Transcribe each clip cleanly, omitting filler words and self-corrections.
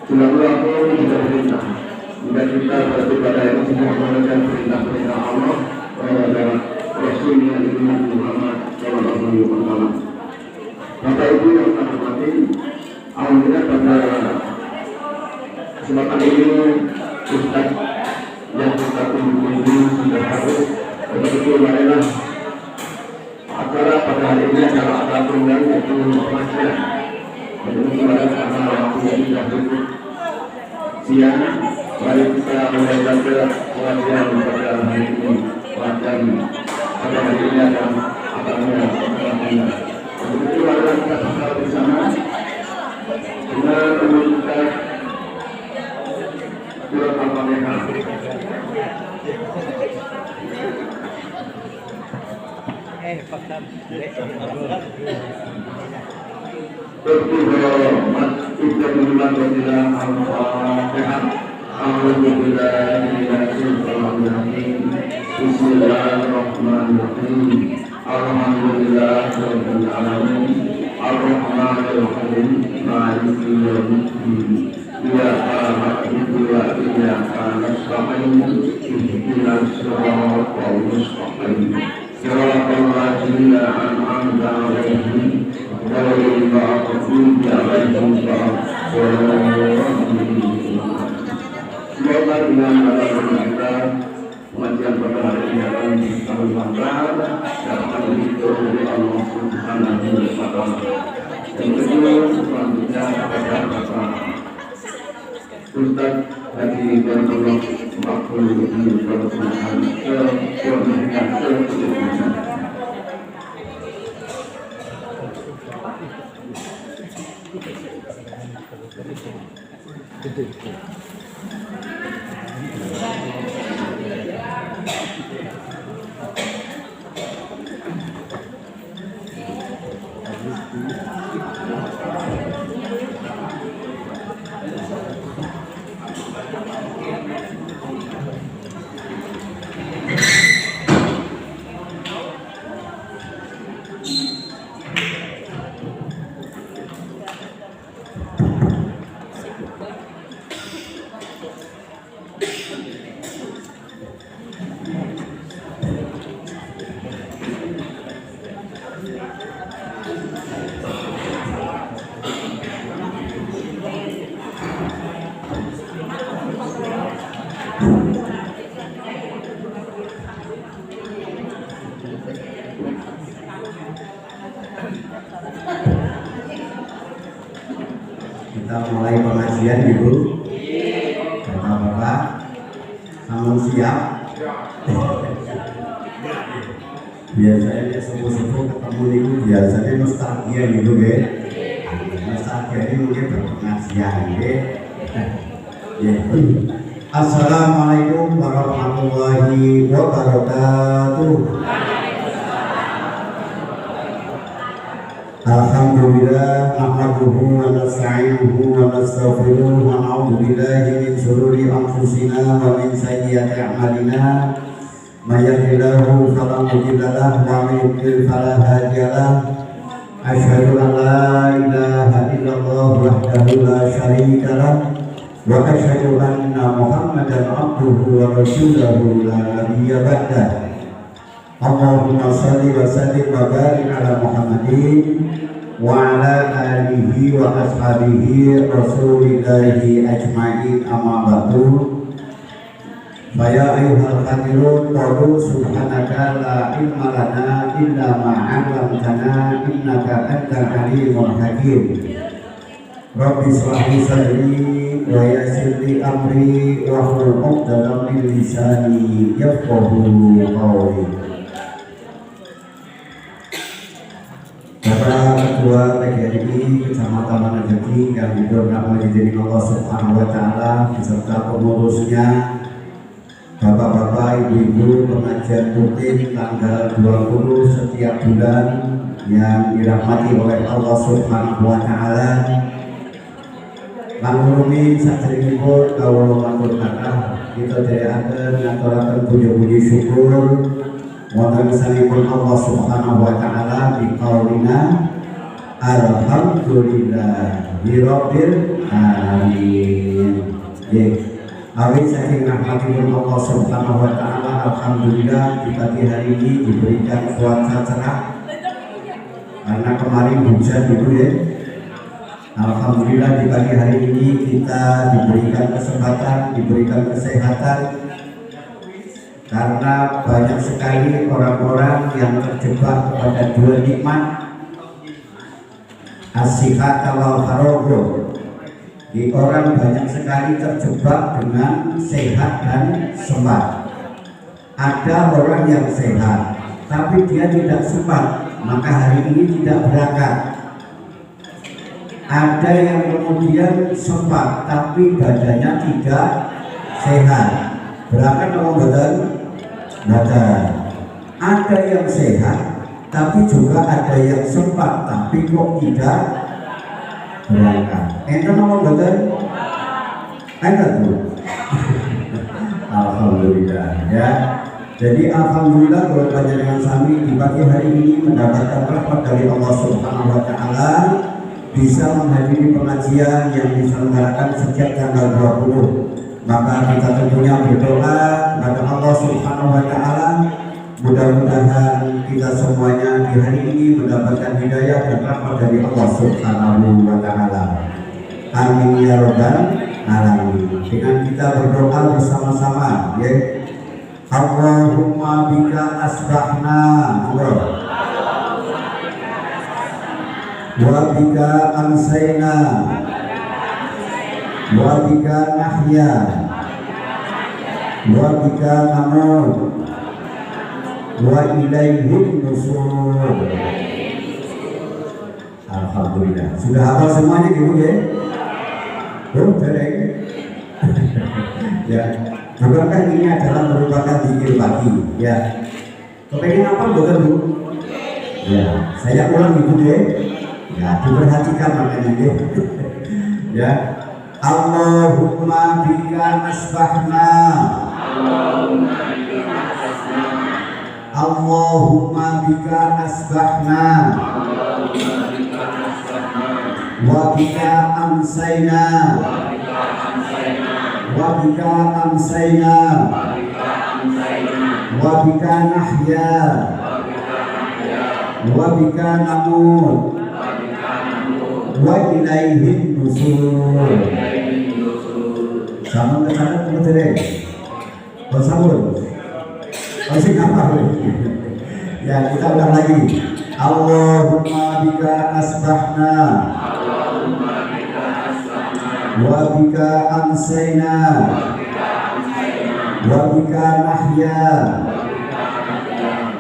Silaturahmi juga perintah. Jika kita beribadah itu tidak menggunakan perintah-perintah Allah dan Rasulnya Nabi Muhammad Sallallahu Alaihi Wasallam. Bapak Ibu yang saya hormati, alhamdulillah pada kesempatan ini Ustaz yang kita tunggu ini sudah hadir. Betul marilah acara pada hari ini adalah acara tunggal yaitu pengajian. Bagaimana karena waktunya sudah cukup siang, mari kita mulai belajar pengajian pada hari ini. Pelajaran pada hari ini adalah akalnya pengajian. Begitu marilah kita bersama bersama dengan menunjukkan surat Al-Fatihah. Bismillahirrahmanirrahim. Alhamdulillahirabbil alamin. Arrahmanirrahim. Maliki yaumiddin. Iyyaka na'budu wa iyyaka nasta'in. Ihdinas siratal mustaqim. Siratal ladzina an'amta 'alaihim ghairil maghdubi 'alaihim waladdallin. Semoga dengan kita pengajian pada hari ini akan bermanfaat dan akan dihitung oleh Allah Subhanahu wa Ta'ala. Yang kedua, selanjutnya kepada Bapak Ustaz Haji Darullah Makhlul Ibnu Rasulullah Kita mulai pengajian Ibu. Bapak-bapak, kamu siap? Biasanya sepuh-sepuh ketemu Ibu biasanya nostalgia gitu ya. Nostalgia ini mungkin berpengajian ya. Assalamualaikum warahmatullahi wabarakatuh. Alhamdulillah, nahmaduhu wa nasta'inuhu wa nastaghfiruh wa na'udzu billahi min shururi anfusina wa min sayyiati a'malina. May yahdihillahu fala mudilla lahu wa may yudlil fala hadiya lahu. Asyhadu an la ilaha illallah wahdahu la syarika lahu wa asyhadu anna Muhammadan abduhu wa rasuluhu la nabiyya ba'dahu. Allahumma shalli wa sallim wa barik ala Muhammadin wa ala alihi wa ashabihi rasulillahi ajma'in, amma ba'du. Faya ayyuhal hadirun qalu subhanaka la ilma lana illa ma 'allamtana innaka antal alimul hakim. Rabbi shrah li sadri wa yassir li amri wahlul 'uqdatam min lisani yafqahu qawli. Bapak Ketua PGRI Kecamatan Manajati yang dihormati Allah Subhanahu wa Ta'ala beserta pengurusnya, Bapak-bapak, Ibu-ibu, pengajian rutin tanggal 20 setiap bulan yang dirahmati oleh Allah Subhanahu wa Ta'ala. Langurumi satripun kawula matur kathah kita dherekaken ngaturaken puji-puji syukur wonten sanipun Allah Subhanahu wa Ta'ala di qaulina alhamdulillah. Rabbil alamin. Amin saking rahmatipun Allah Subhanahu wa taala, alhamdulillah di pagi hari ini diberikan cuaca cerah karena kemarin hujan itu ya. Alhamdulillah di pagi hari ini kita diberikan kesempatan, diberikan kesehatan, karena banyak sekali orang-orang yang terjebak kepada dua nikmat, as-sihat wal faragh. Di orang banyak sekali terjebak dengan sehat dan sempat. Ada orang yang sehat tapi dia tidak sempat, maka hari ini tidak berangkat. Ada yang kemudian sempat tapi badannya tidak sehat, berangkat atau badan? Ada yang sehat tapi juga ada yang sempat tapi kok tidak berangkat. Enten nomor badan? Enten tuh. Alhamdulillah ya. Jadi alhamdulillah kalau panjenengan sami di pagi hari ini mendapatkan rahmat dari Allah Subhanahu wa taala, bisa menghadiri pengajian yang diselenggarakan setiap tanggal 20. Maka kita tentunya berdoa kepada Allah Subhanahu wa taala, mudah-mudahan kita semuanya di hari ini mendapatkan hidayah dan rahmat dari Allah Subhanahu wa taala. Amin ya rabbal alamin. Dengan kita berdoa bersama-sama ya. Allahumma bika asbahna wa bika amsayna wa bika nahya wa bika namut wa ilaihin nusur. Alhamdulillah. Sudah hafal semuanya gitu ya? Oh, dereng. Ya, bukankah ini adalah merupakan zikir pagi? Ya. Kepengen apa bukan Bu? Ya, saya ulang gitu deh. Ya, diperhatikan makanya ya. Ya. Allahumma bika asbahna. Allahumma bika asbahna wa bika amsayna wa bika amsayna wa bika nahya wa bika namut wa ilaihin nusur. Sama kecatat betul. Bersambung. Masih apa? Ya, kita ulang lagi. Allahumma bika asbahna wa bika amsayna wa bika nahya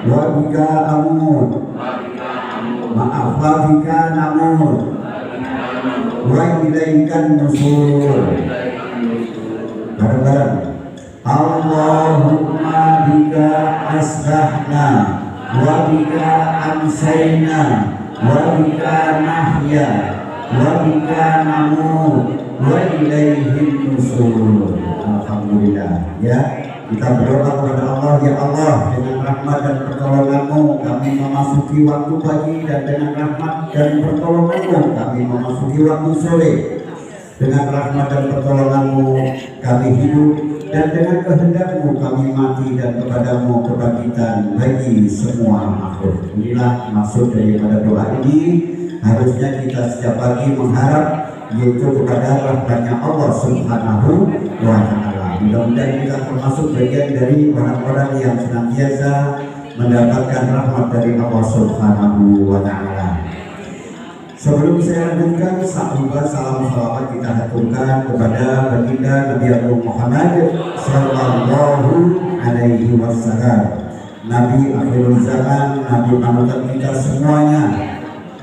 wa bika amut maaf wa bika namut wa ilaikan nusur. Bareng-bareng. Allahumma bika asbahna wa bika amsayna wa bika nahya wa bika namut wa ilaihin nusur. Alhamdulillah ya. Kita berdoa kepada Allah, ya Allah, dengan rahmat dan pertolongan-Mu kami memasuki waktu pagi, dan dengan rahmat dan pertolongan-Mu kami memasuki waktu sore. Dengan rahmat dan pertolongan-Mu kami hidup, dan dengan kehendak-Mu kami mati, dan kepadamu kebangkitan bagi semua makhluk. Inilah maksud daripada doa ini. Harusnya kita setiap pagi mengharap yaitu kepada rahmatnya Allah Subhanahu wa taala. Mudah-mudahan kita termasuk bagian dari orang-orang yang senantiasa mendapatkan rahmat dari Allah Subhanahu wa taala. Sebelum saya lanjutkan, salam salawat kita haturkan kepada baginda Nabi Muhammad sallallahu alaihi wasallam, Nabi akhirul zaman, Nabi panutan kita semuanya,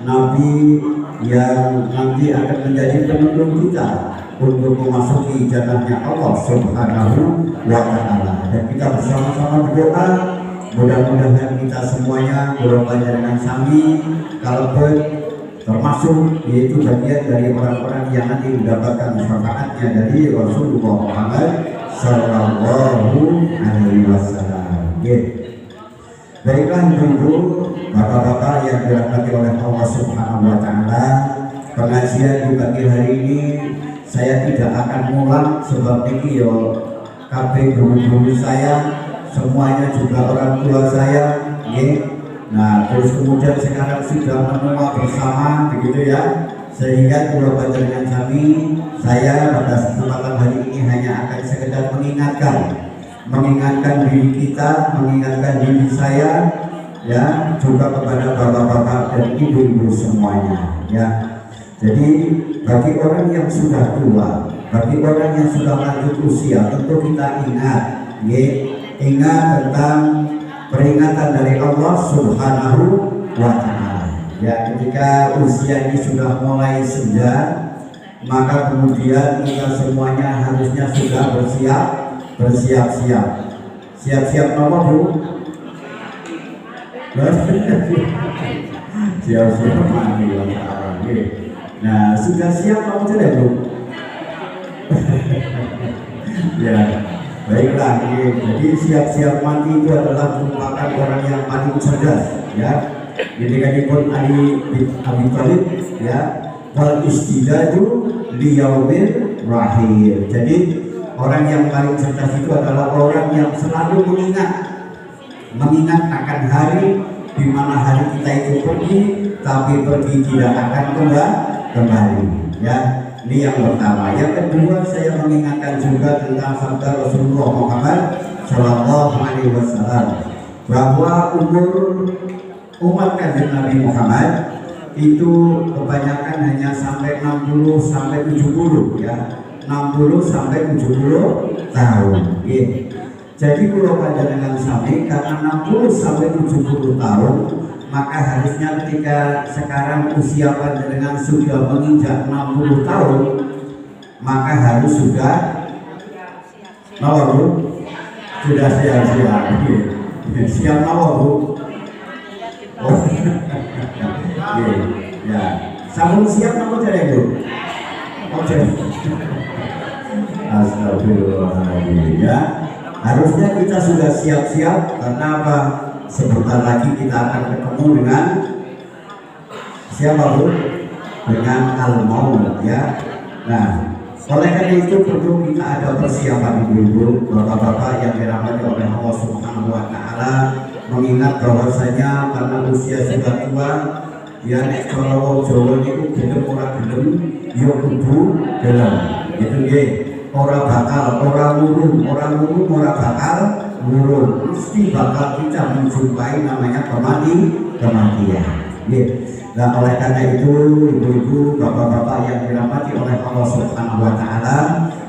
Nabi yang nanti akan menjadi penuntun kita untuk memasuki jannahnya Allah Subhanahu wa taala. Dan kita bersama-sama berdoa, mudah-mudahan kita semuanya golongannya dengan sami kalebet termasuk yaitu bagian dari orang-orang yang nanti mendapatkan syafaatnya dari Rasulullah Muhammad sallallahu alaihi wasallam. Baiklah ibu-ibu, bapak-bapak yang dirahmati oleh Allah Subhanahu wa taala, pengajian di pagi hari ini saya tidak akan ngulang sebab ini yo kabeh guru-guru saya semuanya juga orang tua saya, nah terus kemudian sekarang sudah menua bersama begitu ya, sehingga Kula panjenengan kami saya pada kesempatan hari ini hanya akan sekedar mengingatkan diri kita, mengingatkan diri saya ya, juga kepada bapak-bapak dan ibu-ibu semuanya ya. Jadi bagi orang yang sudah tua, bagi orang yang sudah lanjut usia, tentu kita ingat tentang peringatan dari Allah Subhanahu wa Ta'ala ya. Ketika usia ini sudah mulai senja, maka kemudian kita semuanya harusnya sudah bersiap-siap apa Bu? Siap-siap mandi. Nah, sudah siap kamu tidak Bu? Ya, baiklah. Jadi siap-siap mandi itu adalah merupakan orang yang paling cerdas ya. Jadi kan pun Abi Thalib ya, wal istidadu liyaumil rahil. Jadi orang yang paling cerdas itu adalah orang yang selalu mengingat akan hari di mana hari kita itu pergi, tapi pergi tidak akan kembali ya. Ini yang pertama. Yang kedua, saya mengingatkan juga tentang sabda Rasulullah Muhammad Shallallahu Alaihi Wasallam bahwa umur umat kanjeng Nabi Muhammad itu kebanyakan hanya sampai 60 sampai 70 ya, 60 sampai 70 tahun. Jadi kalau panjenengan sami karena 60 sampai 70 tahun, maka harusnya ketika sekarang usia panjenengan sudah menginjak 60 tahun, maka harus sudah sudah siap-siap. Siap Bu? Oh. Ya. Sampun siap napa jare Bu? Oke. Astagfirullahaladzim ya. Harusnya kita sudah siap-siap karena apa? Sebentar lagi kita akan ketemu dengan siapa Bu? Dengan al-maut ya. Nah, oleh karena itu perlu kita ada persiapan ibu-ibu, bapak-bapak yang dirahmati oleh Allah Subhanahu wa Ta'ala, mengingat bahwasanya karena usia sudah tua ya, nek kalau Jawa niku gelem ora gelem ya kudu gelem. Itu nggih. Ora bakal, ora murung, ora bakal murung. Mesti bakal kita menjumpai namanya kematian. Nggih. Nah, oleh karena itu ibu-ibu, bapak-bapak yang dirahmati oleh Allah Subhanahu wa Ta'ala,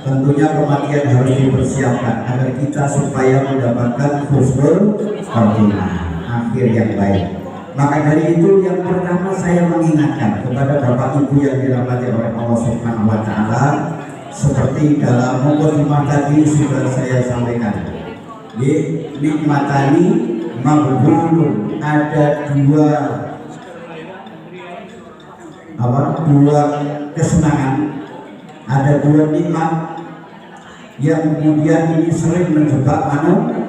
tentunya kematian harus dipersiapkan agar kita supaya mendapatkan husnul khotimah, akhir yang baik. Maka dari itu yang pertama saya mengingatkan kepada bapak ibu yang dirahmati oleh Allah Subhanahu wa Ta'ala, seperti dalam mukadimah tadi sudah saya sampaikan. Nikmatani maghbunun, ada dua kesenangan, ada dua nikmat yang kemudian ini sering menjebak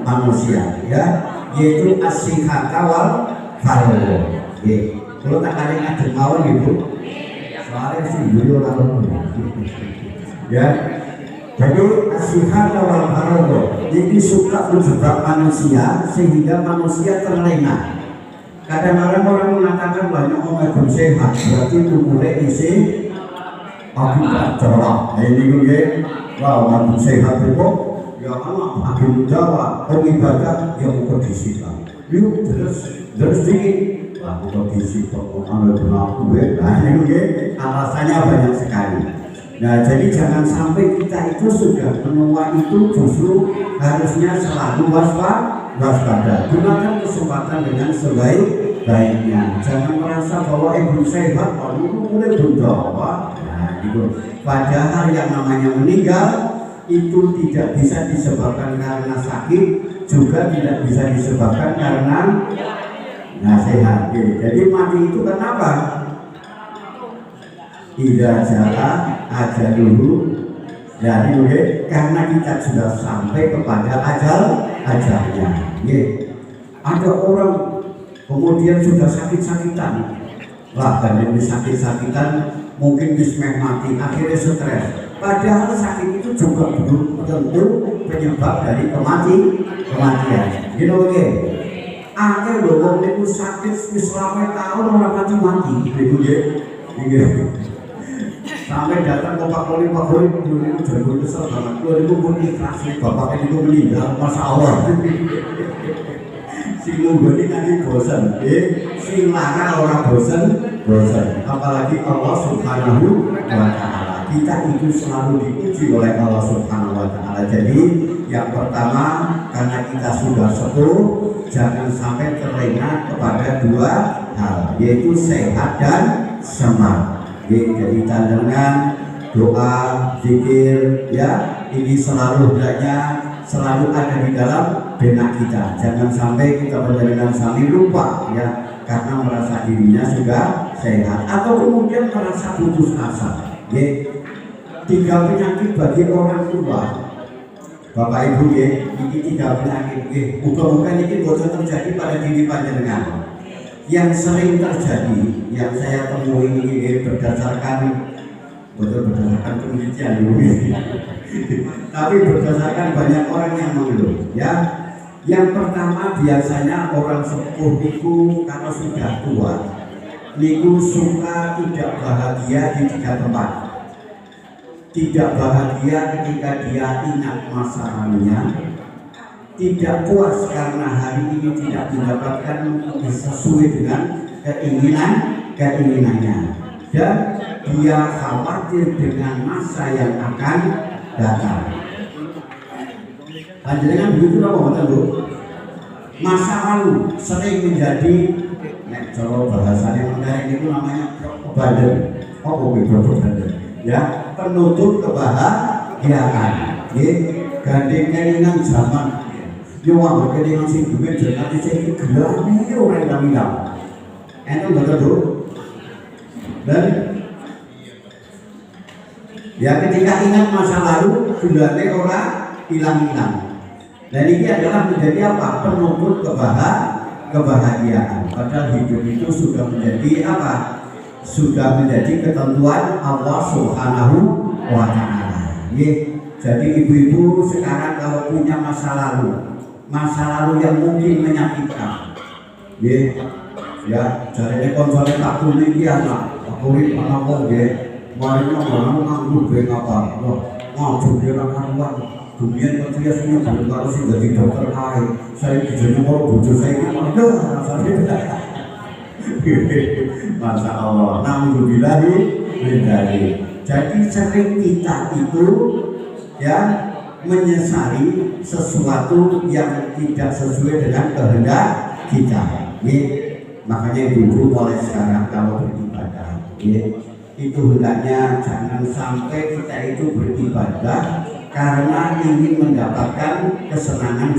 manusia ya, yaitu as-sihhata wal faragh. Kalau tak ada yang mawon Ibu, soalnya sih beliau lalu ya. Jadi as-sihhata wal faragh ini suka menjebak manusia sehingga manusia terlena. Kadang-kadang orang mengatakan banyak orang yang sehat, berarti umurnya isi akibat cerah. Ini juga, wah orang sehat itu, ya anak akhir Jawa, orang ibadah yang bukan disita. Yuk terus dikit, lah bukan disita, orang berlaku. Nah ini juga alasannya banyak sekali. Nah jadi jangan sampai kita itu sudah menua itu justru harusnya selalu waspada. Gunakan kesempatan dengan sebaik-baiknya. Jangan merasa bahwa belum sehat, lalu mulai berdoa. Nah, gitu. Padahal yang namanya meninggal itu tidak bisa disebabkan karena sakit, juga tidak bisa disebabkan karena sehat. Jadi mati itu kenapa? Tidak jalan aja dulu. Jadi karena kita sudah sampai kepada ajalnya. Ada orang kemudian sudah sakit-sakitan, lah kan ini sakit-sakitan mungkin bismeh mati, akhirnya stres. Padahal sakit itu juga belum tentu penyebab dari kematian. Gitu oke? Akhir loh, itu sakit selama tahun orang mati, gitu ya. Sampai datang ke Pak Poli dulu itu jago kesel banget. Lu itu pun ikhlas nih, bapaknya itu meninggal, masya Allah. Si Munggoni nanti bosan, si Lara orang bosan. Apalagi Allah Subhanahu wa Ta'ala. Kita itu selalu diuji oleh Allah Subhanahu wa Ta'ala. Jadi yang pertama, karena kita sudah sepuh, jangan sampai terlena kepada dua hal, yaitu sehat dan semangat. Jadi tandangan, doa, zikir, ya ini selalu ada di dalam benak kita. Jangan sampai kita berjalan sambil lupa, ya, karena merasa dirinya sudah sehat atau kemudian merasa putus asa. Ya, 3 penyakit bagi orang tua, Bapak Ibu, ya, ini 3 penyakit. Bukan ini bosan terjadi pada diri panjenengan. Yang sering terjadi, yang saya temui ini berdasarkan penelitian dulu, tapi berdasarkan banyak orang yang mengeluh, ya. Yang pertama biasanya orang sepuh itu kalau sudah tua, niku suka tidak bahagia di 3 tempat. Tidak bahagia ketika dia ingat masa lalunya, tidak puas karena hari ini tidak mendapatkan sesuai dengan keinginannya, dan dia khawatir dengan masa yang akan datang. Panjenengan begitu apa betul Bu? Masa lalu sering menjadi, kalau bahasanya menarik itu namanya badan, ya, penutup kebahagiaan, gandeng keinginan zaman. Yo wong kelingan sing duwe jenenge sing gelane ora ilang-ilang. Enten betul Bu. Dan ya ketika ingat masa lalu gelane ora ilang-ilang. Dan ini adalah menjadi apa? Penuntut kebahagiaan. Padahal hidup itu sudah menjadi apa? Sudah menjadi ketentuan Allah Subhanahu wa Ta'ala. Jadi ibu-ibu sekarang kalau punya masa lalu yang mungkin menyakitkan, ya, caranya konsolnya tak kulit dia nak, kulit anak wong marinya orang nganggur apa, nganggur dia karuan, kemudian ketika semua belum harus jadi dokter air, saya kerjanya mau bujuk saya ada, Masya Allah, alhamdulillahi bidari. Jadi sering kita itu, ya, menyesali sesuatu yang tidak sesuai dengan kehendak kita. Makanya ibu mulai sekarang kalau beribadah, itu hendaknya jangan sampai kita itu beribadah karena ingin mendapatkan kesenangan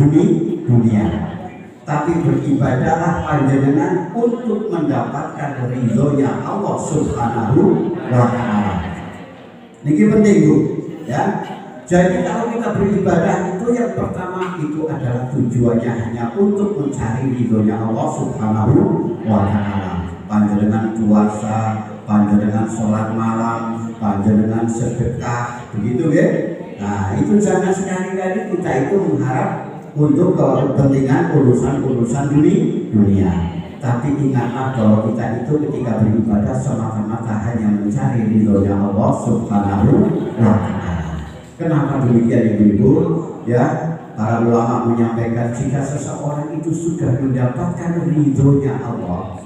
dunia, tapi beribadahlah panjenengan untuk mendapatkan ridhonya Allah Subhanahu wa Ta'ala. Ini penting Bu, ya. Jadi kalau kita beribadah itu yang pertama itu adalah tujuannya hanya untuk mencari ridhonya Allah Subhanahu wa Ta'ala. Panjenengan puasa, panjenengan sholat malam, panjenengan sedekah, begitu ya. Nah itu jangan sekali-kali kita itu mengharap untuk kepentingan urusan dunia. Tapi ingatlah bahwa kita itu ketika beribadah semata-mata hanya mencari ridhonya Allah Subhanahu wa Ta'ala. Kenapa demikian ibu-ibu? Ya, para ulama menyampaikan jika seseorang itu sudah mendapatkan ridhonya Allah,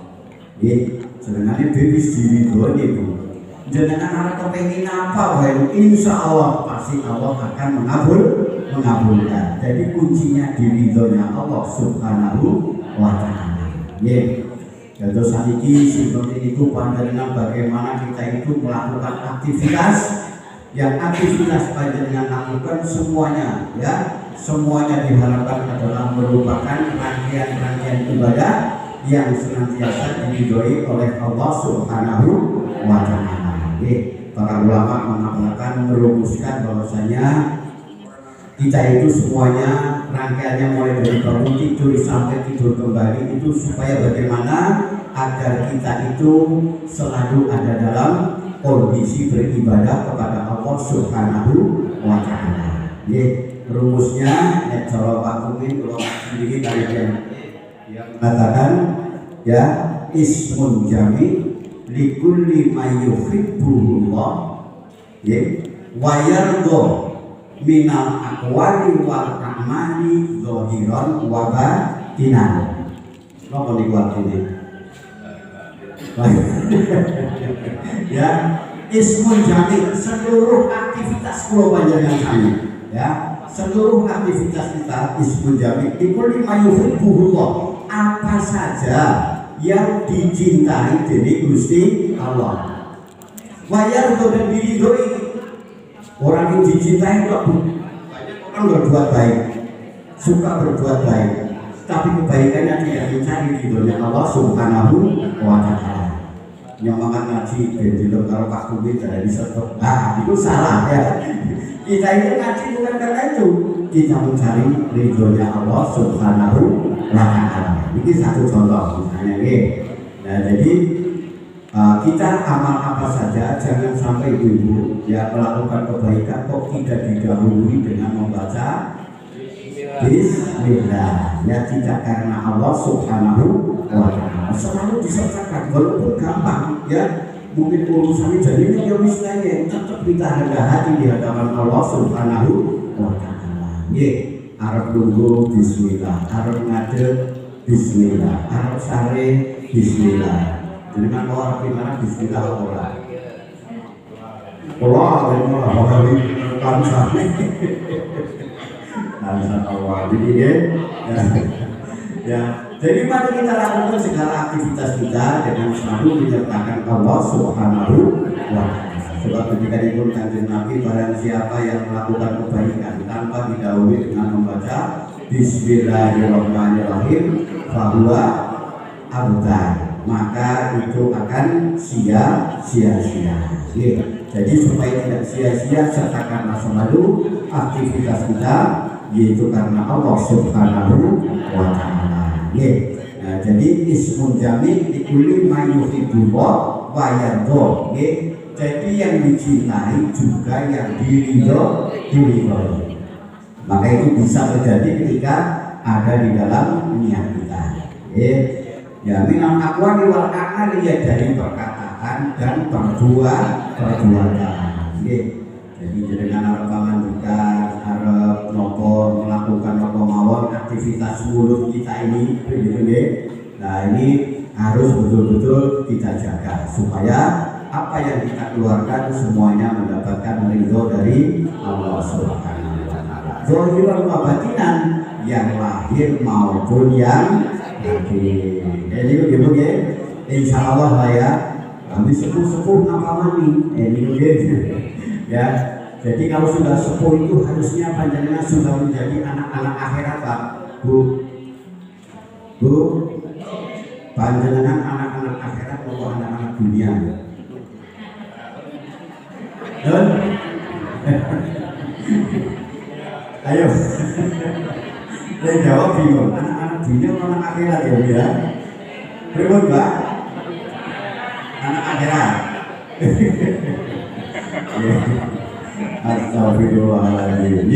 sebenarnya bebas diridhoi itu. Jangan ada kepengen apa, insya Allah pasti Allah akan mengabulkan. Jadi kuncinya di ridhonya Allah Subhanahu wa Ta'ala. Terus saniki seperti itu pandangan bagaimana kita itu melakukan aktivitas. Yang aktivitas panjenengan lakukan semuanya, ya, semuanya diharapkan adalah merupakan rangkaian ibadah yang senantiasa diridhoi oleh Allah Subhanahu wa Ta'ala. Para ulama mengatakan merumuskan bahwasanya kita itu semuanya rangkaiannya mulai dari bangun tidur sampai tidur kembali itu supaya bagaimana agar kita itu selalu ada dalam kondisi beribadah kepada Allah Subhanahu wa Ta'ala. Rumusnya nek cara Pak Kumin kalau sendiri kalian yang mengatakan ya ismun jami likulli mayyuhibbullah ya wa yarda minal aqwali wal a'mali zahiran wa batinan. Napa niku artine? Ya, ismun jami seluruh aktivitas kula panjenengan sami ya. Seluruh aktivitas kita ismun jami likulli mayyuhibbullah, apa saja yang dicintai dening Gusti Allah. Wayar dan diridhoi. Orang yang dicintai kok banyak orang berbuat baik, suka berbuat baik, tapi kebaikannya tidak mencari ridhonya Allah Subhanahu wa Ta'ala. Yang makan ngaji bendelo karo Pak Kuwi tidak disebut. Nah, itu salah ya. Kita ini ngaji bukan karena itu, kita mencari ridhonya Allah Subhanahu wa Ta'ala. Ini satu contoh misalnya nih. Nah, jadi kita amal apa saja jangan sampai ibu ya melakukan kebaikan kok tidak didahului dengan membaca Bismillah ya, tidak karena Allah Subhanahu wa Ta'ala. Selalu disertakan walaupun gampang ya, mungkin urusannya jadi ini ya misalnya tetap kita rendah hati di hadapan Allah Subhanahu wa Ta'ala. Arab tunggu Bismillah, Arab ngadeg Bismillah, Arab sare Bismillah. Dengan orang gimana Bismillah Allah. Allah jadi ya. Jadi mari kita lakukan segala aktivitas kita dengan selalu menyertakan Allah Subhanahu wa Ta'ala. Sebab ketika dipun Kanjeng Nabi, barang siapa yang melakukan kebaikan tanpa didahului dengan membaca Bismillahirrahmanirrahim fahuwa abtar, maka itu akan sia-sia. Jadi supaya tidak sia-sia, sertakanlah selalu aktivitas kita yaitu karena Allah Subhanahu wa Ta'ala. Nah, jadi ismun jami likulli mayyuhibbullah wa yarda. Jadi yang dicintai juga yang diridhoi. Maka itu bisa terjadi ketika ada di dalam niat kita. Ya, minal aqwali wal a'mali, ya dari perkataan dan perbuatan. Jadi dengan arep pamandikan, arep nopo melakukan nopo mawon aktivitas mulut kita ini begitu nggih. Nah, ini harus betul-betul kita jaga supaya apa yang kita keluarkan semuanya mendapatkan ridho dari Allah Subhanahu wa Ta'ala. Zahiran wa batinan, yang lahir maupun yang jadi begitu ya, insya Allah lah ya. Kami sepuh apa mani, ya. Jadi kalau sudah sepuh itu harusnya panjenengan sudah menjadi anak-anak akhirat, Pak, Bu. Panjenengan anak-anak akhirat atau anak-anak dunia? Dan ayo, saya jawab bingung. Anak-anak dunia atau anak akhirat ya? Berikut Mbak, anak akhirat. Astagfirullahaladzim.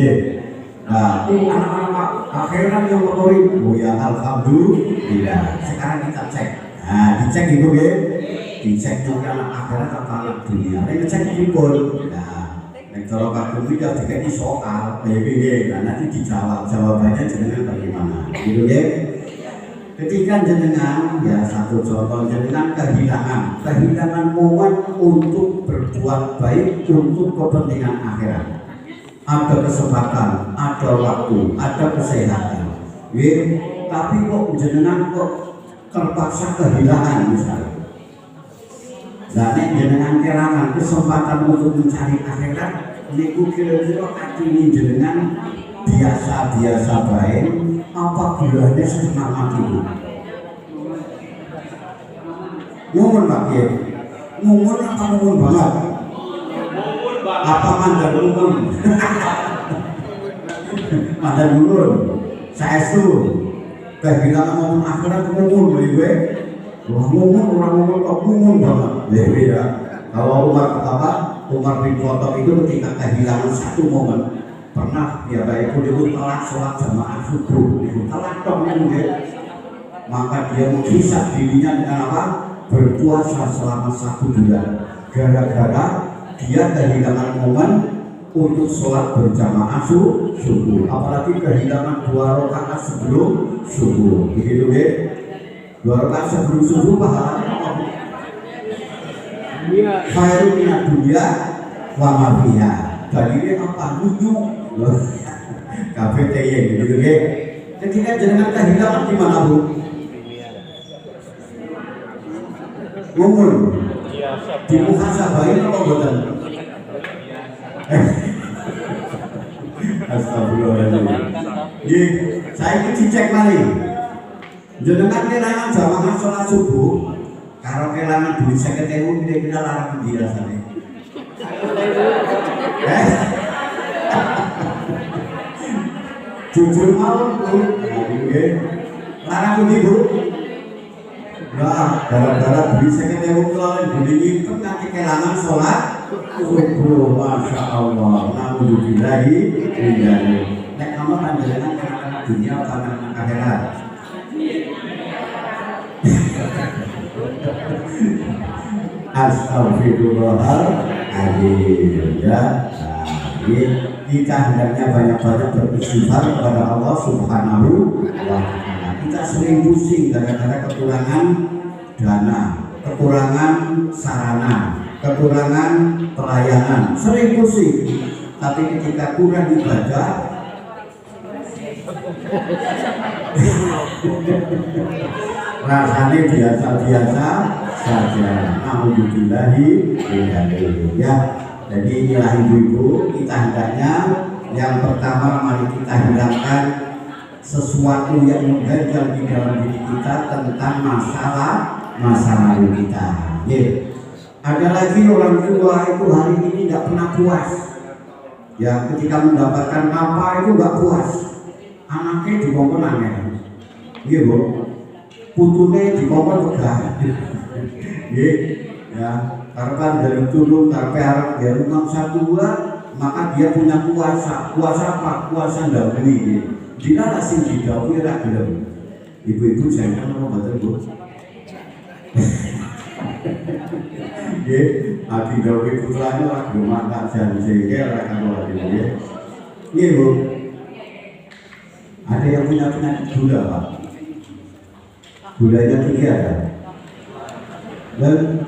Nah, anak-anak akhirat yang motorin, oh ya alhamdulillah. Sekarang kita cek. Nah, dicek itu ya. Dicek juga anak akhirat atau anak dunia. Ini cek dipun. Nah, kalau Pak Bumi ya dikasih soal, nah nanti dijawab. Jawabannya jenengan bagaimana? Gitu ya. Ketika jenengan, ya satu contoh, jenengan kehilangan momen untuk berbuat baik untuk kepentingan akhirat. Ada kesempatan, ada waktu, ada kesehatan. Tapi kok jenengan kok terpaksa kehilangan misalnya. Nah, jenengan kehilangan kesempatan untuk mencari akhirat, niku kira-kira hati jenengan biasa-biasa baik. Apa gulanya setengah mati? Ngumun Pak ya? Ngumun apa ngumun banget? Apa mandan ngumun? Mandan ngumun? Saya itu kehilangan momen akhirat ngumun gue. Wah ngumun, orang ngumun kok ngumun banget? Ya Kalau Umar bin Khattab itu ketika kehilangan satu momen, pernah ya Bapak Ibu telat sholat jamaah subuh, telat dong ya. Maka dia menghisap dirinya dengan apa? Berpuasa selama 1 bulan. Gara-gara dia kehilangan momen untuk sholat berjamaah subuh, apalagi kehilangan 2 rakaat sebelum subuh. Begitu ya? 2 rakaat sebelum subuh pahalanya apa? Khairun minad dunya wa ma fiha. Dalilnya apa? Nunjuk. KPTY gitu ya. Ketika jangan kehilangan di mana Bu? Umur. Di muhasabahin apa boten? Astagfirullahaladzim. Saya ini dicek malih. Jenengan kelangan jamaah sholat subuh, kalau kelangan duit 50.000 kira-kira larang di rasanya. Jujur mau Bu, larang di Bu. Nah, gara-gara duit 50.000 kalau duit itu nanti kelangan sholat subuh, masya Allah. Alhamdulillahi billahi. Nek kamu panjenengan karena dunia apa karena akhirat? Astagfirullahaladzim ya. Kita hendaknya banyak-banyak beristighfar kepada Allah Subhanahu wa Ta'ala. Kita sering pusing gara-gara kekurangan dana, kekurangan sarana, kekurangan pelayanan, sering pusing. Tapi ketika kurang ibadah, rasanya biasa-biasa saja. Alhamdulillahi ya. Jadi inilah ibu-ibu, kita hendaknya yang pertama mari kita hilangkan sesuatu yang mengganjal di dalam diri kita tentang masa lalu kita. Ada lagi orang tua itu hari ini tidak pernah puas. Ya, ketika mendapatkan apa itu nggak puas. Anaknya dikongkon angin. Iya Bu, putune dikongkon pegah. Ya, karena dari turun karena harap dia rumah satu maka dia punya kuasa. Kuasa apa? Kuasa dahului. Jika asing didahului rakyat. Ibu-ibu jangan mau betul Bu. Adi dahului putranya lagi makan janji rakyat lagi ya. Iya Bu. Ada yang punya penyakit gula Pak. Gulanya tinggi ada. Dan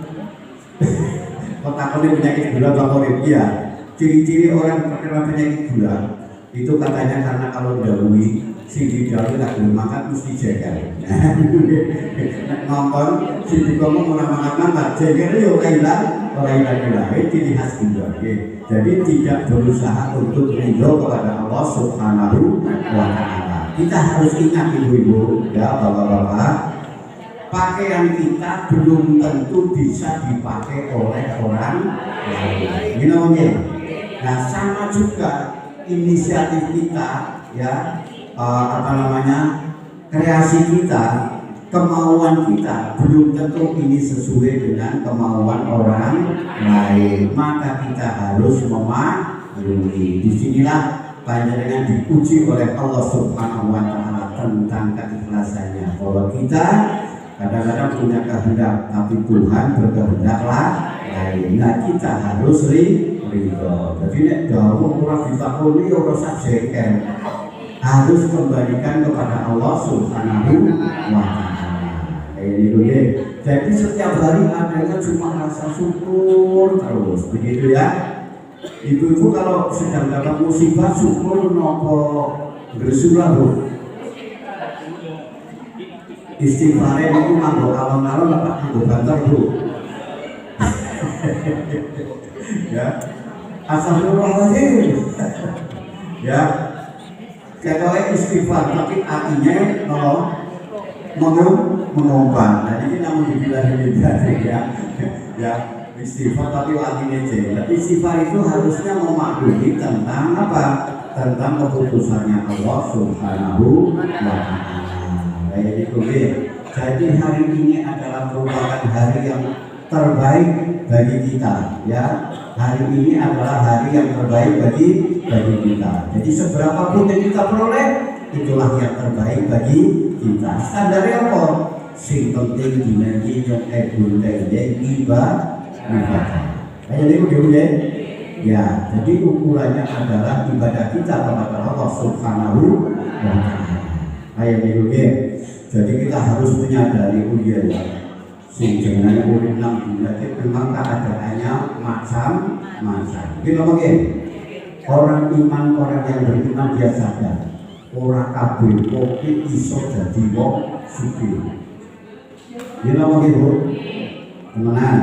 kotak-kotak penyakit gula favorit ya. Ciri-ciri orang terkena penyakit gula itu katanya karena kalau dahului si didahului tak belum makan mesti jeger. Ngomong si dikongkong orang makan jeger itu orang hilang ciri khas gula. Jadi tidak berusaha untuk ridho kepada Allah Subhanahu wa Ta'ala. Kita harus ingat ibu-ibu ya bapak-bapak, pakaian kita belum tentu bisa dipakai oleh orang lain. Nah sama juga inisiatif kita ya kreasi kita, kemauan kita belum tentu ini sesuai dengan kemauan orang lain. Maka kita harus memaklumi. Disinilah panjenengan dipuji oleh Allah Subhanahu wa Ta'ala tentang keikhlasannya. Bahwa kita kadang-kadang punya kehendak, tapi Tuhan berkehendaklah lain. Nah kita harus ridho. Jadi nek dawuh ora ditakoni ora sajeker. Harus kembalikan kepada Allah Subhanahu wa Ta'ala. Jadi setiap hari adanya cuma rasa syukur terus, begitu ya. Ibu-ibu kalau sedang dapat musibah syukur nopo bersyukur Bu. Istighfar itu nganggo alon-alon apa nganggo banter Bu. Ya. Astagfirullahaladzim. Ya. Katanya istighfar tapi artinya mengumpan. Nah ini namun dibilang ya. Ya. Istighfar tapi artinya jadi istighfar itu harusnya memaklumi tentang apa? Tentang keputusannya Allah Subhanahu wa Ta'ala. Jadi hari ini adalah merupakan hari yang terbaik bagi kita, ya. Hari ini adalah hari yang terbaik bagi kita. Jadi seberapa pun yang kita peroleh, itulah yang terbaik bagi kita. Standarnya apa? Sing penting dinanti yang bunte ibadah. Kayak gitu ya. Jadi ukurannya adalah ibadah kita kepada Allah Subhanahu wa Ta'ala. Kayak gitu. Jadi kita harus menyadari ujian. Sehingga urip nang dunia memang keadaannya macam-macam. Kita ngomongin orang iman, orang yang beriman dia sadar orang kabeh kopi iso dadi wong sugih. Kita ngomongin Bu, temenan.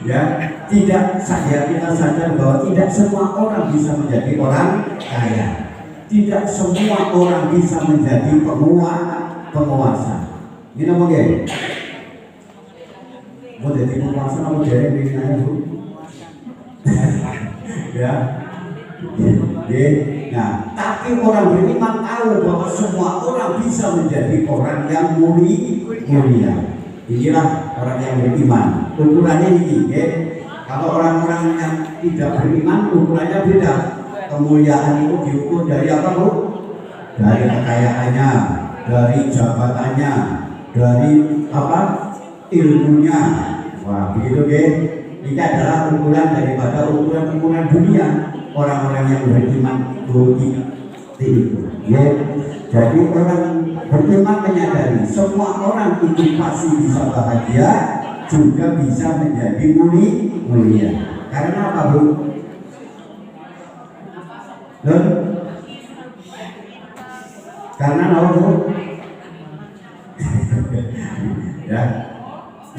Ya, tidak saja kita sadar bahwa tidak semua orang bisa menjadi orang kaya. Tidak semua orang bisa menjadi penguasa. Ini apa ya? Mau jadi penguasa apa jadi pimpinan Bu? Ya. Nah, tapi orang beriman tahu bahwa semua orang bisa menjadi orang yang mulia. Inilah orang yang beriman. Ukurannya ini, ya. Kalau orang-orang yang tidak beriman, ukurannya beda. Kemuliaan itu diukur dari apa Bu? Dari kekayaannya, dari jabatannya, dari apa? Ilmunya. Wah, begitu ya. Ini adalah ukuran daripada ukuran dunia. Orang-orang yang beriman itu. Ya. Jadi orang beriman menyadari semua orang itu pasti bisa bahagia, juga bisa menjadi mulia. Karena apa Bu? Karena apa Bu? Ya,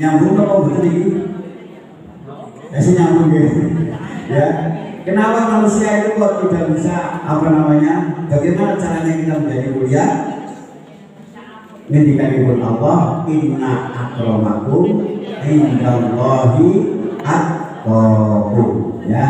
nyambung apa betul ini? Nyambung ya. Kenapa manusia itu kok tidak bisa bagaimana caranya kita menjadi mulia? Ngendikanipun Allah, inna akramakum indallahi atqakum. Ya,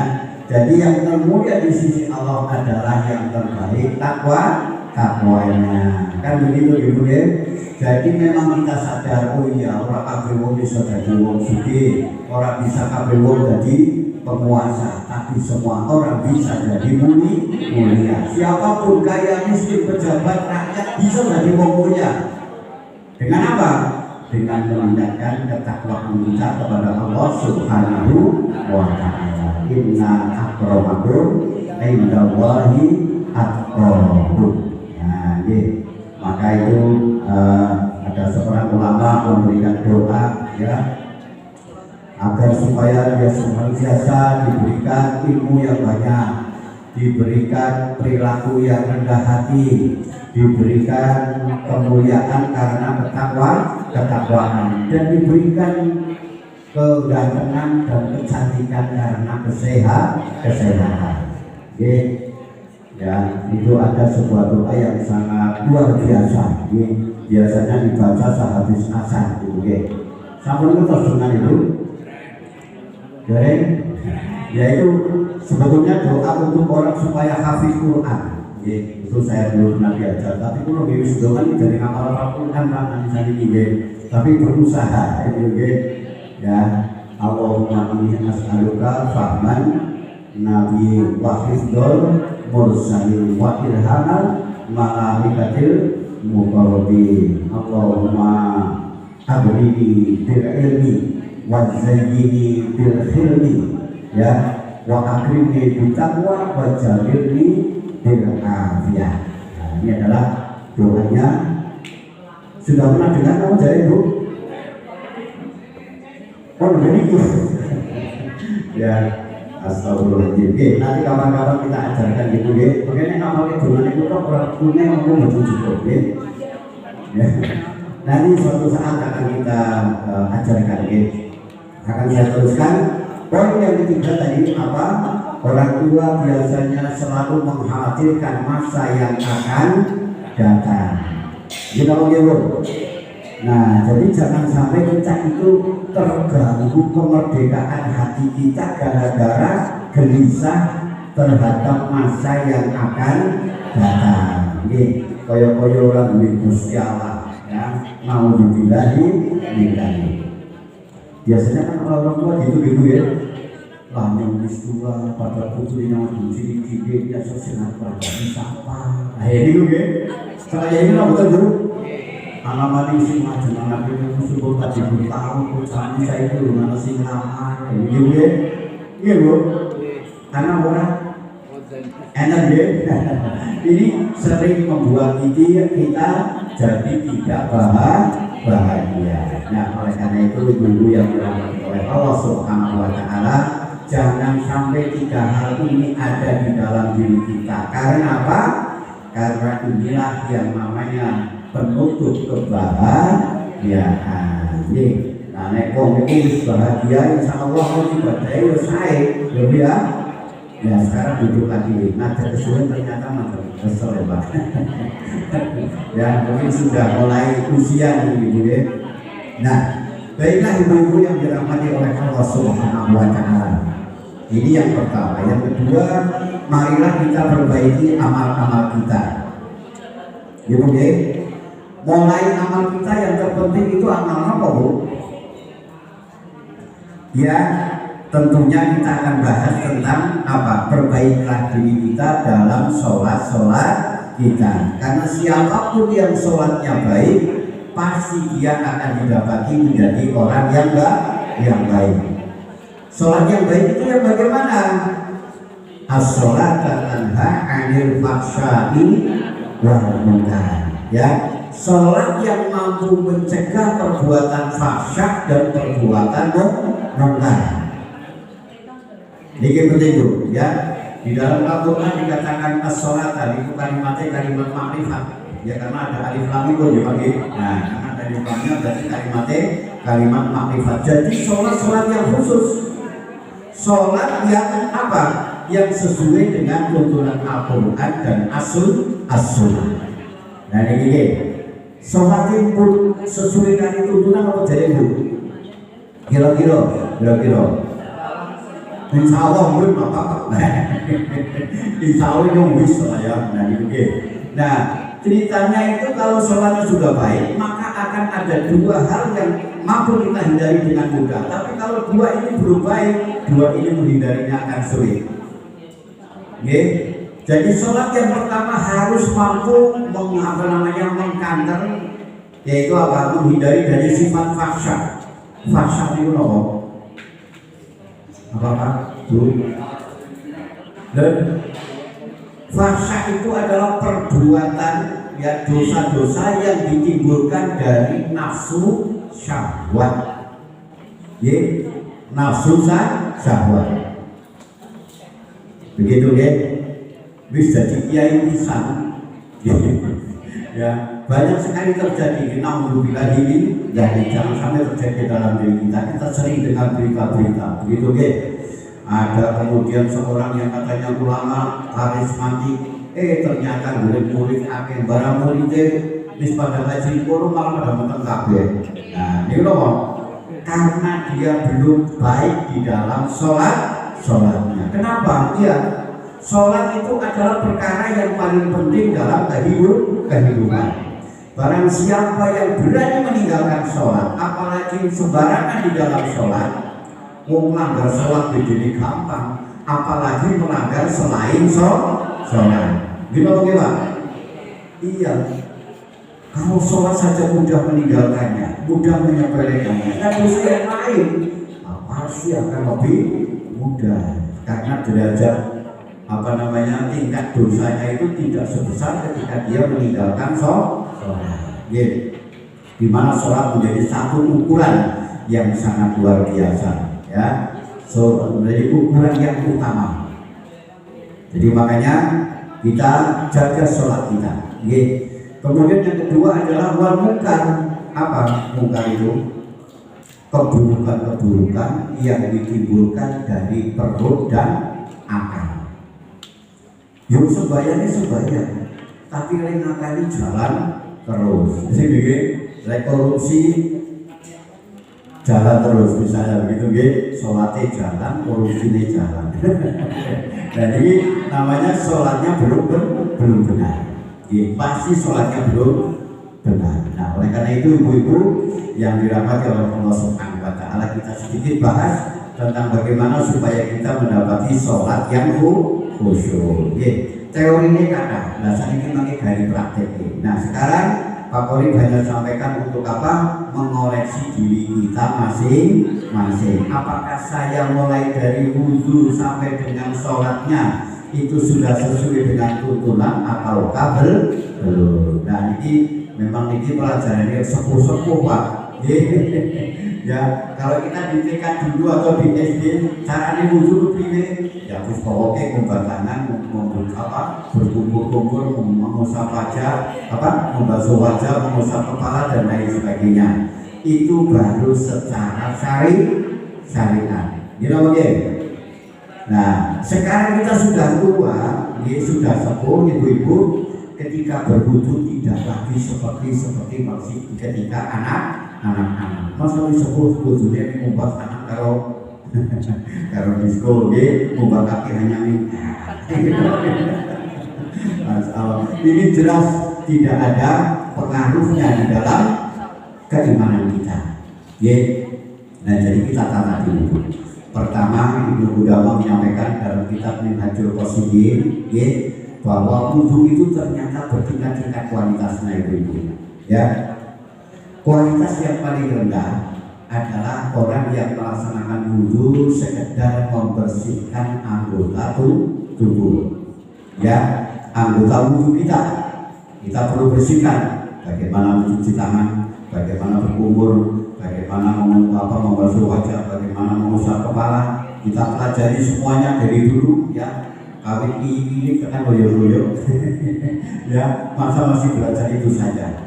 jadi yang termulia di sisi Allah adalah yang terbaik takwanya. Kan begitu Ibu ya. Jadi memang kita sadar, oh iya, orang kabeh wong bisa dadi wong sugih, orang bisa kabeh wong dadi penguasa, tapi semua orang bisa jadi mulia. Siapapun kaya, miskin, pejabat, rakyat bisa jadi wong mulia. Dengan apa? Dengan meningkatkan ketakwaan kita kepada Allah Subhanahu wa Ta'ala. Inna akramakum indallahi atqakum. Nah, ini maka itu ada seorang ulama memberikan doa ya agar supaya dia senantiasa diberikan ilmu yang banyak, diberikan perilaku yang rendah hati, diberikan kemuliaan karena ketakwaan, dan diberikan kegantengan dan kecantikan karena kesehatan. Ya, itu ada sebuah doa yang sangat luar biasa. Biasanya dibaca sehabis asar, gitu. Sampun ngertos dengan itu? Yaitu sebetulnya doa untuk orang supaya hafiz Quran. Itu saya belum pernah diajar, tapi kalau wis doa ini dari hafal Quran kan misalnya ini, tapi berusaha itu ya. Allahumma inni as'aluka fahman nabi wa hifdzal mursalin wa ilhamal malaikatil muqarrabin. Allahumma abrini bil ilmi wa zayyini bil khilmi ya wa akrimni bil taqwa wa jalilni bil afiyah. Nah, ini adalah doanya. Sudah pernah dengar nama jari Bu? Oh, begitu. Ya, astagfirullahaladzim. Oke, nanti kapan-kapan kita ajarkan gitu ya. Bagaimana kalau doanya itu kok orang punya ngomong betul juga ya. Nanti suatu saat akan kita ajarkan ya. Akan saya teruskan. Poin yang ketiga tadi apa? Orang tua biasanya selalu mengkhawatirkan masa yang akan datang. Kita mau. Nah, jadi jangan sampai kita itu terganggu kemerdekaan hati kita gara-gara gelisah terhadap masa yang akan datang. Ini koyo-koyo orang duwe Gusti Allah ya, mau dibilahi. Biasanya kan orang tua gitu ya. Lah yang tua pada putri yang di sini dia sosial pada siapa? Nah ini juga. Saya ini lah bukan dulu. Alamat ini sih macam anak itu sudah tadi tahu caranya saya itu mana sih nama ini juga. Iya bu. Karena orang enak ya. Ini sering membuat kita jadi tidak bahagia. Nah oleh karena itu ibu yang dirahmati oleh Allah Subhanahu Wa Taala, jangan sampai 3 hal ini ada di dalam diri kita. Karena apa? Karena inilah yang namanya penutup kebahagiaan. Nah nek wong iki bahagia insyaallah mau dibadai wis sae, ya. Ya sekarang duduk lagi, nada kesuwen ternyata makin kesel ya Pak. Ya mungkin sudah mulai usia ibu ya. Nah, baiklah ibu-ibu yang dirahmati oleh Allah Subhanahu Wa Taala. Ini yang pertama. Yang kedua, marilah kita perbaiki amal-amal kita. Ibu ya. Mulai amal kita yang terpenting itu amal apa bu? Ya. Tentunya kita akan bahas tentang apa? Perbaikilah diri kita dalam sholat kita. Karena siapapun yang sholatnya baik, pasti dia akan didapati menjadi orang yang baik. Sholat yang baik itu yang bagaimana? As-sholatu tanha 'anil fahsya'i wal munkar. Ya, sholat yang mampu mencegah perbuatan fahsya dan perbuatan munkar. Ini penting bu, ya. Di dalam Al-Quran dikatakan as-sholata itu kalimat makrifat, ya karena ada alif lam itu dipanggil. Nah, karena ada alif lamnya berarti kalimat makrifat. Jadi sholat yang khusus, sholat yang apa? Yang sesuai dengan tuntunan Al-Quran dan as-sunnah. Nah ini sholat yang pun sesuai dengan tuntunan apa jadi bu? Kira-kira. Insya Allah mungkin apa? Insya Allah yang bisa ya. Nah itu Nah ceritanya itu kalau sholatnya sudah baik, maka akan ada 2 hal yang mampu kita hindari dengan mudah. Tapi kalau 2 ini belum baik, 2 ini menghindarinya akan sulit. Jadi sholat yang pertama harus mampu mengkanter, yaitu apa? Menghindari dari sifat fahsya. Fahsya itu apa? Apakah bu? Dan fahsya itu adalah perbuatan ya dosa-dosa yang ditimbulkan dari nafsu syahwat. Nafsu syahwat. Begitu bisa jadi kiai pisan. Ya, banyak sekali terjadi. Naudzubillah ini jadi jangan sampai terjadi dalam diri kita. Kita sering dengar berita-berita begitu ada kemudian seorang yang katanya ulama karismatik, ternyata murid-murid akhir barang muridnya bis pada ngaji kono malah pada meteng kabeh. Nah ini loh, karena dia belum baik di dalam sholatnya. Kenapa? Sholat itu adalah perkara yang paling penting dalam kehidupan. Barang siapa yang berani meninggalkan sholat, apalagi sembarangan di dalam sholat, melanggar sholat jadi gampang, apalagi melanggar selain sholat. Gimana Pak? Iya. Kalau sholat saja mudah meninggalkannya, mudah menyepelekannya, dan dosa yang lain pasti akan lebih mudah karena derajat tingkat dosanya itu tidak sebesar ketika dia meninggalkan sholat. Di mana sholat menjadi satu ukuran yang sangat luar biasa, ya. Menjadi ukuran yang utama. Jadi makanya kita jaga sholat kita. Kemudian yang kedua adalah wal munkar. Apa munkar itu? Keburukan-keburukan yang ditimbulkan dari perut dan akal. Yang sembahyang, tapi ngakali jalan terus. Jadi korupsi jalan terus, misalnya begitu, sholatnya jalan, korupsinya jalan. Jadi namanya sholatnya belum benar. Pasti sholatnya belum benar. Nah, oleh karena itu ibu-ibu yang dirahmati oleh Allah Subhanahu wa taala, kita sedikit bahas tentang bagaimana supaya kita mendapati sholat yang khusyuk. Teorinya kata, nah saya ingin pakai dari praktek. Nah sekarang Pak Kori banyak sampaikan untuk apa? Mengoreksi diri kita masing-masing. Apakah saya mulai dari wudhu sampai dengan sholatnya itu sudah sesuai dengan tuntunan ataukah belum? Nah ini memang ini pelajarannya sepuh-sepuh Pak. Ya kalau kita di TK dulu atau di SD caranya wudhu pilih ya terus pokoknya ngubah tangan, berkumpul-kumpul, mengusap wajah, membasuh wajah, mengusap kepala dan lain sebagainya. Itu baru secara syariat. You know okay? Nah sekarang kita sudah tua, sudah sepuh ibu-ibu, ketika berwudu tidak lagi seperti masih ketika anak-anak. Masa sepuh wudunya mengubah anak kalau disco mengubah kaki hanya ini jelas tidak ada pengaruhnya di dalam keimanan kita. Nah jadi kita tata dulu. Pertama Ibnu Qudamah menyampaikan dalam kitab Minhajul Qasidin bahwa wudu itu ternyata bertingkat-tingkat kualitasnya ibu-ibu. Ya, kualitas yang paling rendah adalah orang yang melaksanakan wudu sekedar membersihkan anggota tubuh. Ya, anggota wudu kita perlu bersihkan. Bagaimana mencuci tangan, bagaimana berkumur, bagaimana membasuh wajah, bagaimana mengusap kepala. Kita pelajari semuanya dari dulu ya. Kawin ini kan loyo-loyo. Ya, masa masih belajar itu saja.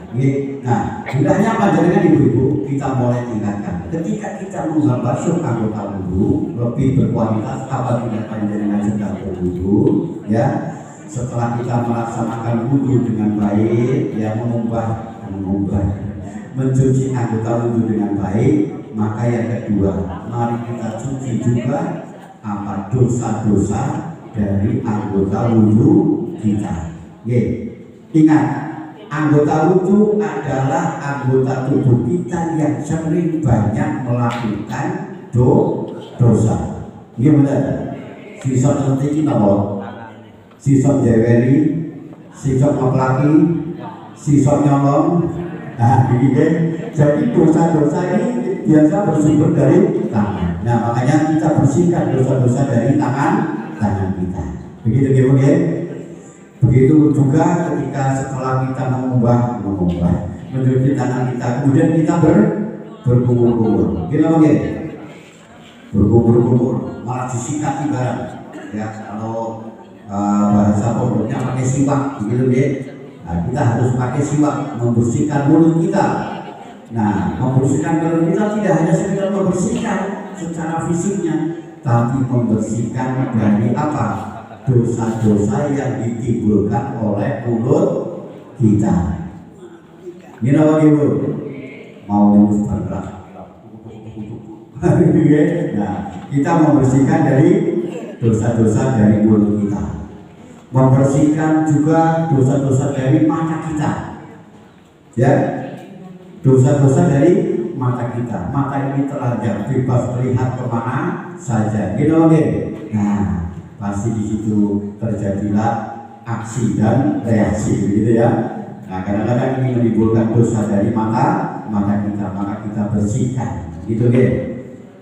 Nah, hendaknya pelajaran ibu-ibu kita mulai tingkatkan. Ketika kita membasuh anggota wudu lebih berkualitas apabila panjenengan sedang berwudu, ya. Setelah kita melaksanakan wudu dengan baik, ya mencuci anggota wudu dengan baik, maka yang kedua, mari kita cuci juga dosa-dosa dari anggota wudu kita. Ingat, anggota wudu adalah anggota tubuh kita yang sering banyak melakukan dosa. Iya benar. Sisok nanti kita sisok jeweli, sisok ngoplaki, sisok nyolong. Nah, jadi dosa-dosa ini biasa bersumber dari tangan. Nah, makanya kita bersihkan dosa-dosa dari tangan kita. Begitu ya. Begitu juga ketika setelah kita mengubah mencuci tangan kita, kemudian kita berkumur-kumur. Gimana ya? Berkumur-kumur, malah disikat ibarat. Ya kalau bahasa pokoknya pakai siwak, begitu ya. Nah, kita harus pakai siwak membersihkan mulut kita. Nah, membersihkan mulut kita tidak hanya sekedar membersihkan secara fisiknya, tapi membersihkan dari apa? Dosa-dosa yang ditimbulkan oleh mulut kita. Ini apa ibu? Mau bergerak. Nah, kita membersihkan dari dosa-dosa dari mulut kita. Membersihkan juga dosa-dosa dari mata kita. Ya, dosa-dosa dari mata kita. Mata ini telanjang, bebas melihat kemana saja. Gitu. Nah, pasti di situ terjadilah aksi dan reaksi, begitu ya. Nah, kadang-kadang ini menimbulkan dosa dari mata kita, maka kita bersihkan, gitu ya.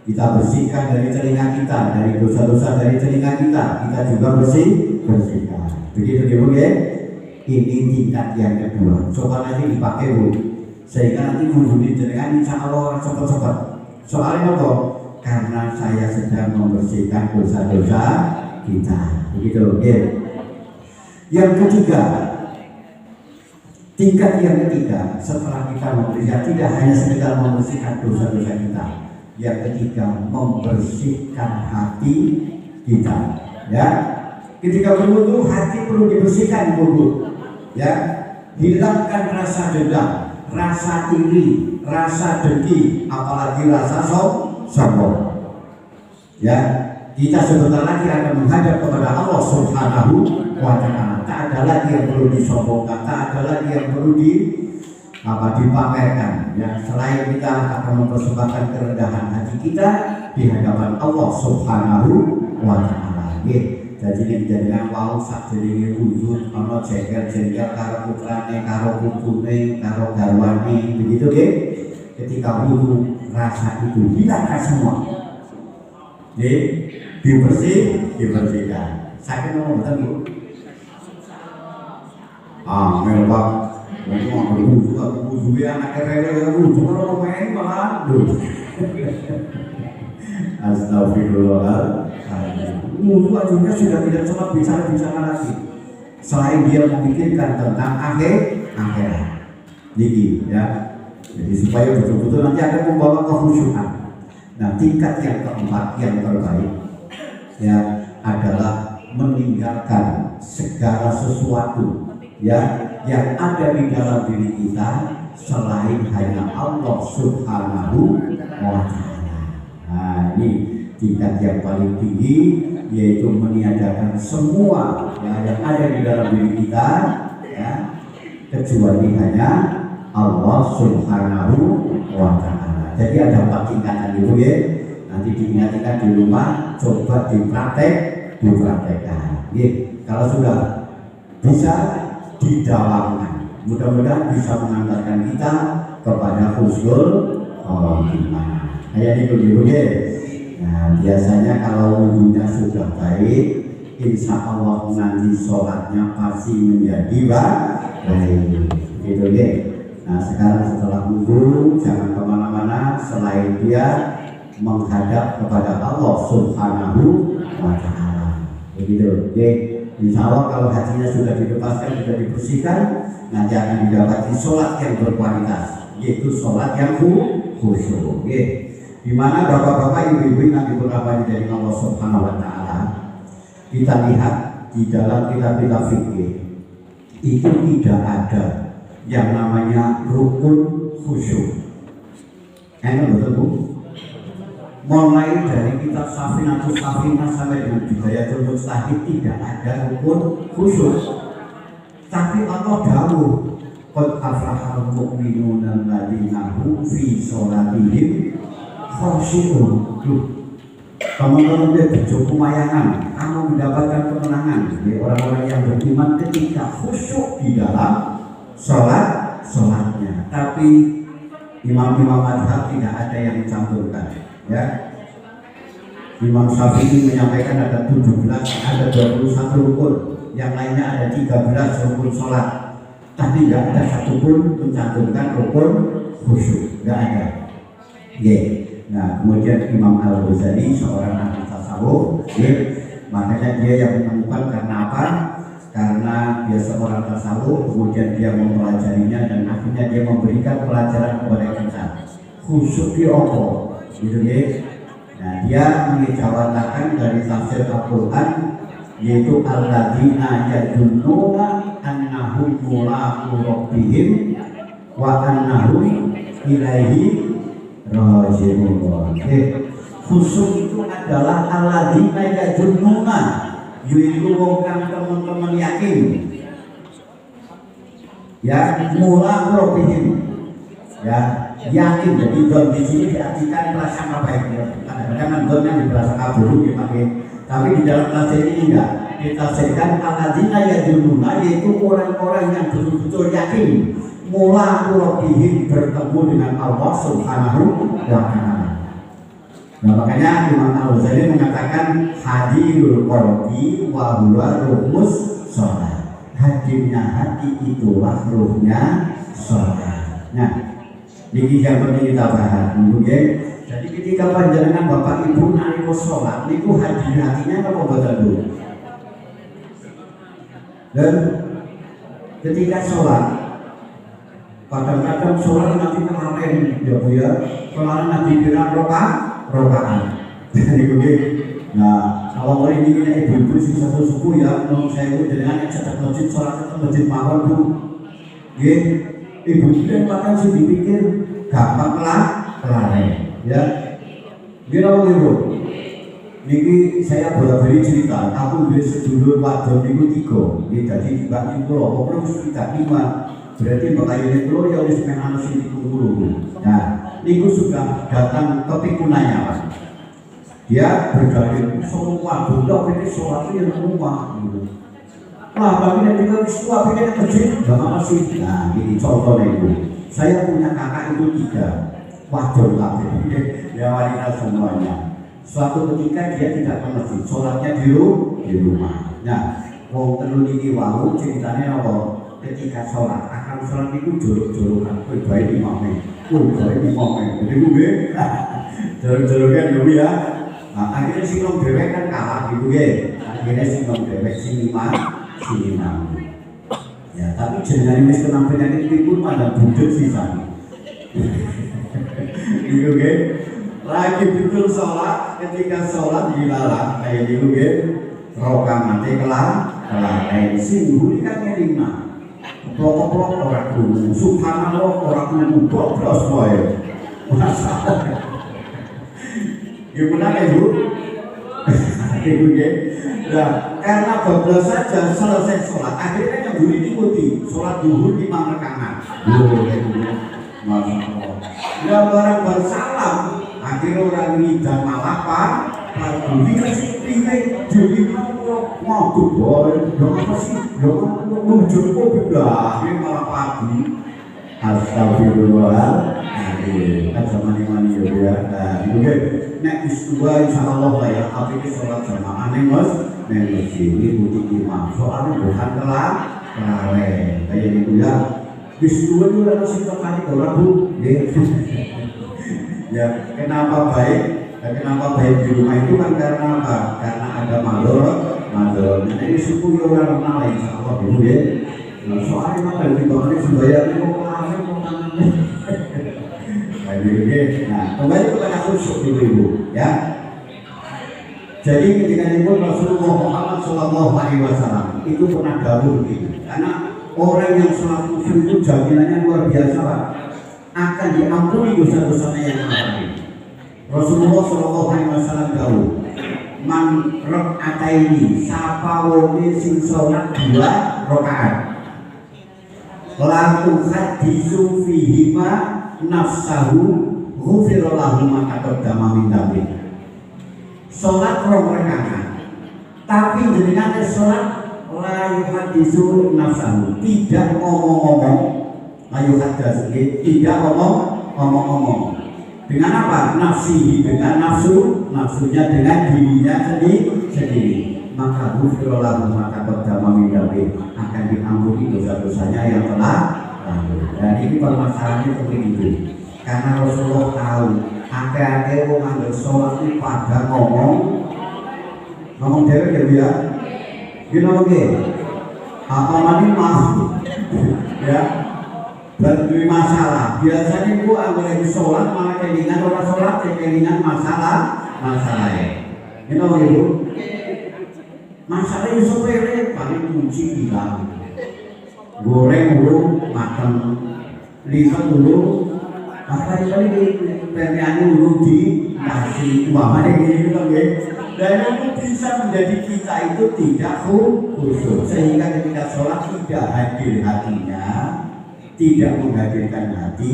Kita bersihkan dari telinga kita, dari dosa-dosa dari telinga kita juga bersihkan, begitu ya. Ini tingkat yang kedua. Coba nanti dipakai bu, sehingga nanti menghuni telinga insya Allah cepat-cepat. Soalnya apa? Karena saya sedang membersihkan dosa-dosa kita, begitu ya. Yang ketiga, tingkat yang ketiga setelah kita membersihkan, tidak hanya sekedar membersihkan dosa-dosa kita. Yang ketiga, membersihkan hati kita. Ya, ketika berwudu hati perlu dibersihkan ibu. Ya, hilangkan rasa dendam, rasa iri, rasa dengki, apalagi rasa sombong. Ya, kita sebentar lagi akan menghadap kepada Allah Subhanahu wa Ta'ala. Tak ada lagi yang perlu disombongkan, tak ada lagi yang perlu dipamerkan. Ya, selain kita akan mempersembahkan kerendahan hati kita di hadapan Allah Subhanahu wa Ta'ala. Jadi ini dengan wau sak jenenge wujud ana jengkel-jengkel karo putrane, karo putune, karo garwane, begitu nggih. Ketika wudu rasa itu hilangkan semua. Dibersihkan. Saya ngomong betul Bu. Memang wudu anak kere wudu kalau main malah Astagfirullahaladzim. Wudu ajunya sudah tidak sempat bicara lagi. Selain dia memikirkan tentang akhirat, niki ya. Jadi supaya betul-betul nanti akan membawa kekhusyukan. Nah, tingkat yang keempat yang terbaik ya adalah meninggalkan segala sesuatu ya yang ada di dalam diri kita selain hanya Allah Subhanahu wa Ta'ala. Nah, ini tingkat yang paling tinggi, yaitu meniadakan semua yang ada di dalam diri kita ya, kecuali hanya Allah Subhanahu wa Ta'ala. Jadi ada 4 tingkatan itu ya. Nanti diingatkan di rumah, coba dipraktekkan. Ya. Kalau sudah bisa didalamkan, mudah-mudahan bisa mengantarkan kita kepada husnul khotimah. Kayak itu ya. Nah, biasanya kalau wudunya sudah baik, insya Allah nanti sholatnya pasti menjadi baik. Gitu ya. Nah, sekarang setelah wudu jangan kemana-mana selain dia menghadap kepada Allah Subhanahu wa Ta'ala. Begitu. Oke. Insya Allah kalau hatinya sudah dilepaskan, sudah dibersihkan, nanti akan didapati sholat yang berkualitas, yaitu sholat yang khusyuk. Oke. Di mana bapak-bapak, ibu-ibu yang diberkahi dari Allah Subhanahu wa Ta'ala, kita lihat di dalam kitab-kitab fikih itu tidak ada yang namanya rukun khusyuk. Enak betul Bu? Mulai dari kitab Safinatus Safinah sampai dengan Bidayatul Mujtahid tidak ada rukun khusyuk. Tapi Allah dawuh, qad aflahal mu'minuna alladzina hum fi sholatihim khashi'un. Teman-teman dia berjogo mayangan, kamu mendapatkan kemenangan dari orang-orang yang beriman ketika khusyuk di dalam sholatnya. Tapi imam-imam mazhab tidak ada yang mencantumkan ya. Imam Syafi'i menyampaikan ada 17, ada 21 rukun, yang lainnya ada 13 rukun sholat, tapi tidak ada satupun mencantumkan rukun khusyuk, tidak ada. Nah, kemudian Imam Al-Ghazali seorang ahli tasawuf, makanya dia yang menemukan karena apa? Karena dia seorang tasawuf, kemudian dia mempelajarinya dan akhirnya dia memberikan pelajaran kepada kita. Khusyuk di opo, gitu ya. Nah, dia mengejawatakan dari tafsir Al-Quran, yaitu alladzina yadunnuna annahum mulaqu rabbihim wa annahum ilaihi raji'un. Khusyuk itu adalah alladzina yadunnuna, yaitu wong kang teman-teman yakin ya mula robihim ya yakin. Jadi don di sini diartikan prasangka baik ya. Kadang-kadang don yang diprasangka buruk dipakai, tapi di dalam tafsir ini enggak ditafsirkan alladzina yadununa, yaitu orang-orang yang betul-betul yakin mula robihim, bertemu dengan Allah Subhanahu wa Ta'ala. Nah, makanya Imam Al-Ghazali mengatakan hadirul qalbi wa huwa rumus sholat. Hadirnya hati itulah ruhnya sholat. Nah, ini yang penting kita bahas dulu ya. Jadi ketika panjenengan Bapak Ibu nalika sholat niku hadir hatinya apa boten dulu? Dan ketika sholat kadang-kadang sholat nanti kemarin ya Bu ya, kemarin nanti bilang rokaan. Nah, kalau hari ini ibu-ibu sing sepuh ya, menurut saya itu dengan yang cetak masjid sholat ke masjid mawon Bu. Ibu dan bahkan sih dipikir gampang kelare ya. Gila Bu. Niki saya bolak-balik cerita, aku dari sedulur wadon niku 3. Nggih dadi mbak niku lho, kok 5. berarti bakal ini pulau ya wis meh ana sing dikumpul. Nah, niku sudah datang ke pikunannya Pak. Dia berdalil semua bunda ini sholat yang rumah. Nah, bagi yang tinggal di sekolah pengen kerja, jangan masih. Nah, ini contohnya itu. Saya punya kakak itu 3, wajar lah. Ya wanita semuanya. Suatu ketika dia tidak ke masjid, sholatnya di rumah. Nah, wong telu niki wau ceritanya apa? Ketika sholat akan sholat itu jorok-jorokan, kowe bae imame, jadi gue, jorok-jorokan dulu ya. Nah, akhirnya singgung dewek kan kalah gitu ya. Akhirnya singgung dewek sinimam. Ya, tapi jenengan wis kenang penyakit itu pada budek sisane. Gitu ya. Lagi betul sholat, ketika sholat dilarang kayak gitu ya. Rokamate kelar, singgung kan ngelima. Plok-plok orang dulu, subhanallah orang dulu, bobros boy. Masalah. Gimana Ibu? Ibu ya. Nah, karena bablas saja selesai sholat, akhirnya yang dulu diikuti sholat zuhur 5 rakaat. Masya Allah. Ya barang bersalam, akhirnya orang ini dan malapan, lalu dikasih tinggal jadi mau boy, dong apa sih? Dong muncul kopi lah, ini malah pagi. Astagfirullah. Kan sama mani ya. Nah, itu kan. Nek istiwa insyaallah lah ya, tapi ke sholat jamaah ning masjid ini butuh imam. Soalnya bukan kelar, kayak gitu ya. Istiwa itu ada sih kali orang Bu. Ya, kenapa baik? Kenapa baik di rumah itu kan karena apa? Karena ada madorot. Nah, ini suku orang lain insyaallah Bu ya. Soalnya apa di bawah ini sembahyang itu kok tangannya. Nah, kembali kepada khusyuk ibu ya. Jadi ketika itu Rasulullah Muhammad SAW itu pernah dahulu begitu. Karena orang yang sholat khusyuk itu jaminannya luar biasa Pak. Akan diampuni dosa-dosanya yang lain. Rasulullah SAW dahulu man rakaataini sapa wonge sing sholat 2 rakaat. Lalu hadisu fihima nafsahu ghufira lahu ma taqaddama min dhanbi. Salat 2 rakaat. Tapi jenengan salat la yuhadisu nafsahu, tidak ngomong-ngomong. La yuhadisu, tidak ngomong-ngomong. Dengan apa? Nafsihi, dengan nafsunya dengan dirinya sendiri. Maka ghufira lahu ma taqaddama min dhanbi, akan diampuni dosa-dosanya yang telah. Dan ini permasalahannya seperti itu. Karena Rasulullah tahu akeh-akeh wong anggar sholat ini pada ngomong dewe ya. Gimana apa mani mau ya berdua masalah. Biasanya itu anggar lagi sholat malah kelingan orang sholat kelingan masalah ya. Gimana Ibu? Masalahnya sepele paling kunci hilang. Goreng dulu, makan lihat dulu, apa ini pernihan dulu di nasi uangnya ini gitu ya. Dan itu bisa menjadi kita itu tidak khusyuk, sehingga ketika sholat tidak hadir hatinya, tidak menghadirkan hati,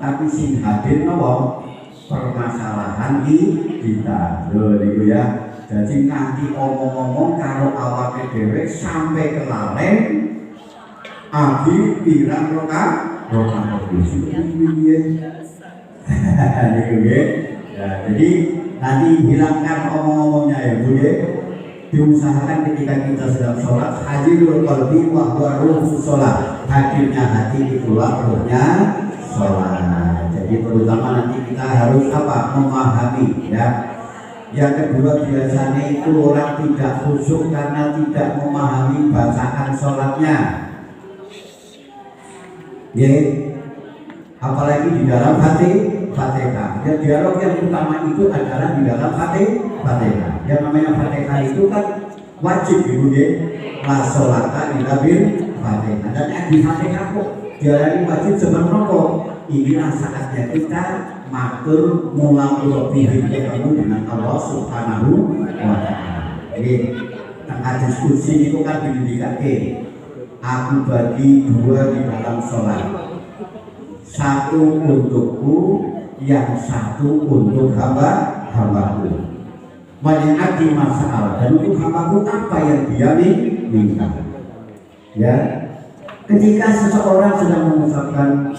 tapi sing hadir nawa permasalahan kita, gitu ya. Jadi nanti omong-omong kalau awalnya dewek sampai ke lalen. Abi pirang rokaat khusyuk ya. Jadi nanti hilangkan omong-omongnya ya Bu ya. Diusahakan ketika kita sedang sholat hadirul qalbi wa ruhus sholat, hadirnya hati itulah ruhnya sholat. Jadi terutama nanti kita harus apa? Memahami ya. Yang kedua biasanya itu orang tidak khusyuk karena tidak memahami bacaan sholatnya. Ya, apalagi di dalam Fatihah. Ya, dialog yang utama itu adalah di dalam Fatihah. Yang namanya Fatihah itu kan wajib Ibu ya. La sholata illa bil Fatihah. Dan di Fatihah kok dialani wajib sebenarnya. Inilah saatnya kita matur mulang lebih bertemu dengan Allah Subhanahu wa Ta'ala. Jadi, tengah diskusi itu kan pendidikan aku bagi dua di dalam sholat, satu untukku, yang satu untuk hambaku. Menyangati masalah dan untuk hambaku apa yang dia minta. Ya, ketika seseorang sedang mengucapkan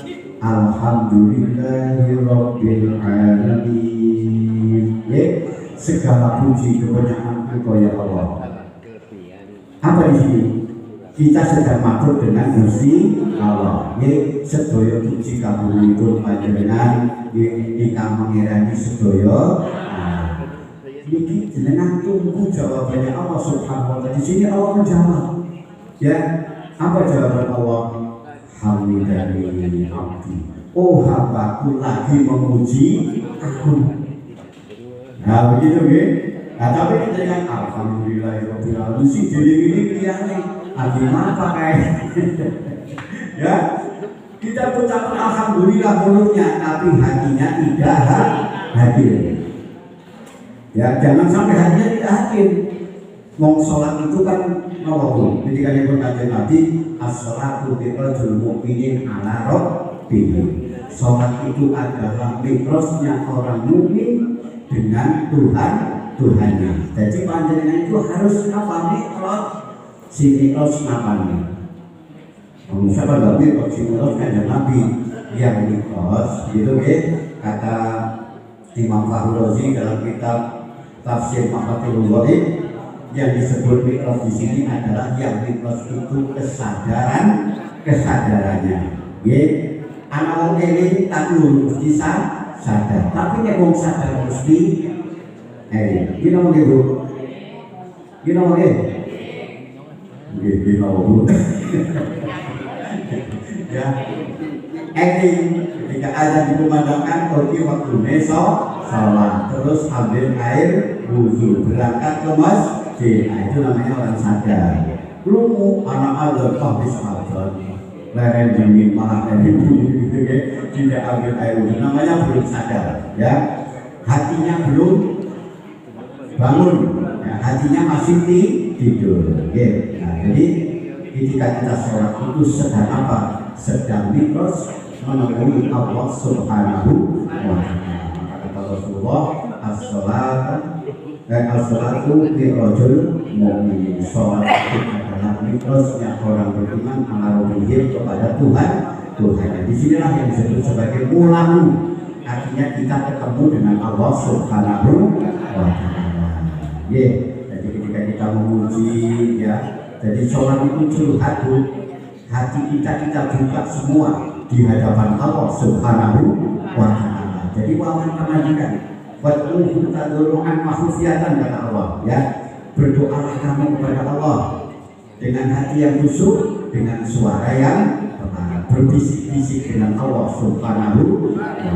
Alhamdulillahirabbil alamin, ya, segala puji kebenaran Engkau ya Allah. Apa di sini? Kita sedang matur dengan Gusti Allah. Ya, sedaya puji kabulipun panjenengan ingkang mangirani sedaya. Ini jenengan tunggu jawabannya Allah Subhanahu wa Ta'ala. Di sini Allah menjawab. Ya, apa jawaban Allah? Hamidani abdi. Oh, hambaku lagi memuji aku. Nah, begitu ya. Nah, tapi dengan alhamdulillahirabbil alamin sing diri liyane lagi apa kayak. Ya. Kita ucapkan alhamdulillah mulutnya, tapi hatinya tidak hadir. Ya, jangan sampai hatinya tidak hadir. Wong sholat itu kan nawabun. Ketika dia berkata Nabi, as-sholatu biqadril mu'minin ala rabbih. Sholat itu adalah mikrosnya orang mukmin dengan Tuhannya. Jadi panjenengan itu harus apa mikros? Si mikros namanya. Siapa nggak mikros? Si mikros kan Nabi yang mikros. Gitu ya. Kata Imam Fakhrul Razi dalam kitab Tafsir Mafathul Ghaib, yang disebut mikros di sini adalah yang mikros itu kesadarannya. Ya, anak wong eling tapi mesti sadar. Tapi nek wong sadar mesti gini mau Bu. Gini mau Gini mau Ya, ketika azan dikumandangkan, pergi waktu besok salat, terus ambil air wudhu, berangkat ke masjid. Nah, itu namanya orang sadar. Lu anak azan habis azan, leren dingin malah leren dingin gitu ya, tidak ambil air wudhu, namanya belum sadar. Ya, hatinya belum bangun, ya, hatinya masih tidur. Ya. Nah, jadi ketika kita sholat itu sedang apa? Sedang mikros menemui Allah Subhanahu wa Ta'ala. Kata Rasulullah, as-sholatu birrajul mu'min. Sholat itu adalah mikrosnya orang beriman ala rabbihim kepada Tuhan. Di sinilah yang disebut sebagai mulamu. Artinya kita ketemu dengan Allah Subhanahu wa Ta'ala. Jadi ketika kita memuji, ya, jadi sholat itu curhat, hati kita buka semua di hadapan Allah Subhanahu wa Ta'ala. Jadi wawan kemajukan, wad'uhu tadurru'an makhufiyatan, kata Allah, ya. Berdoalah kamu kepada Allah dengan hati yang khusyuk, dengan suara yang berbisik-bisik dengan Allah Subhanahu wa Ta'ala.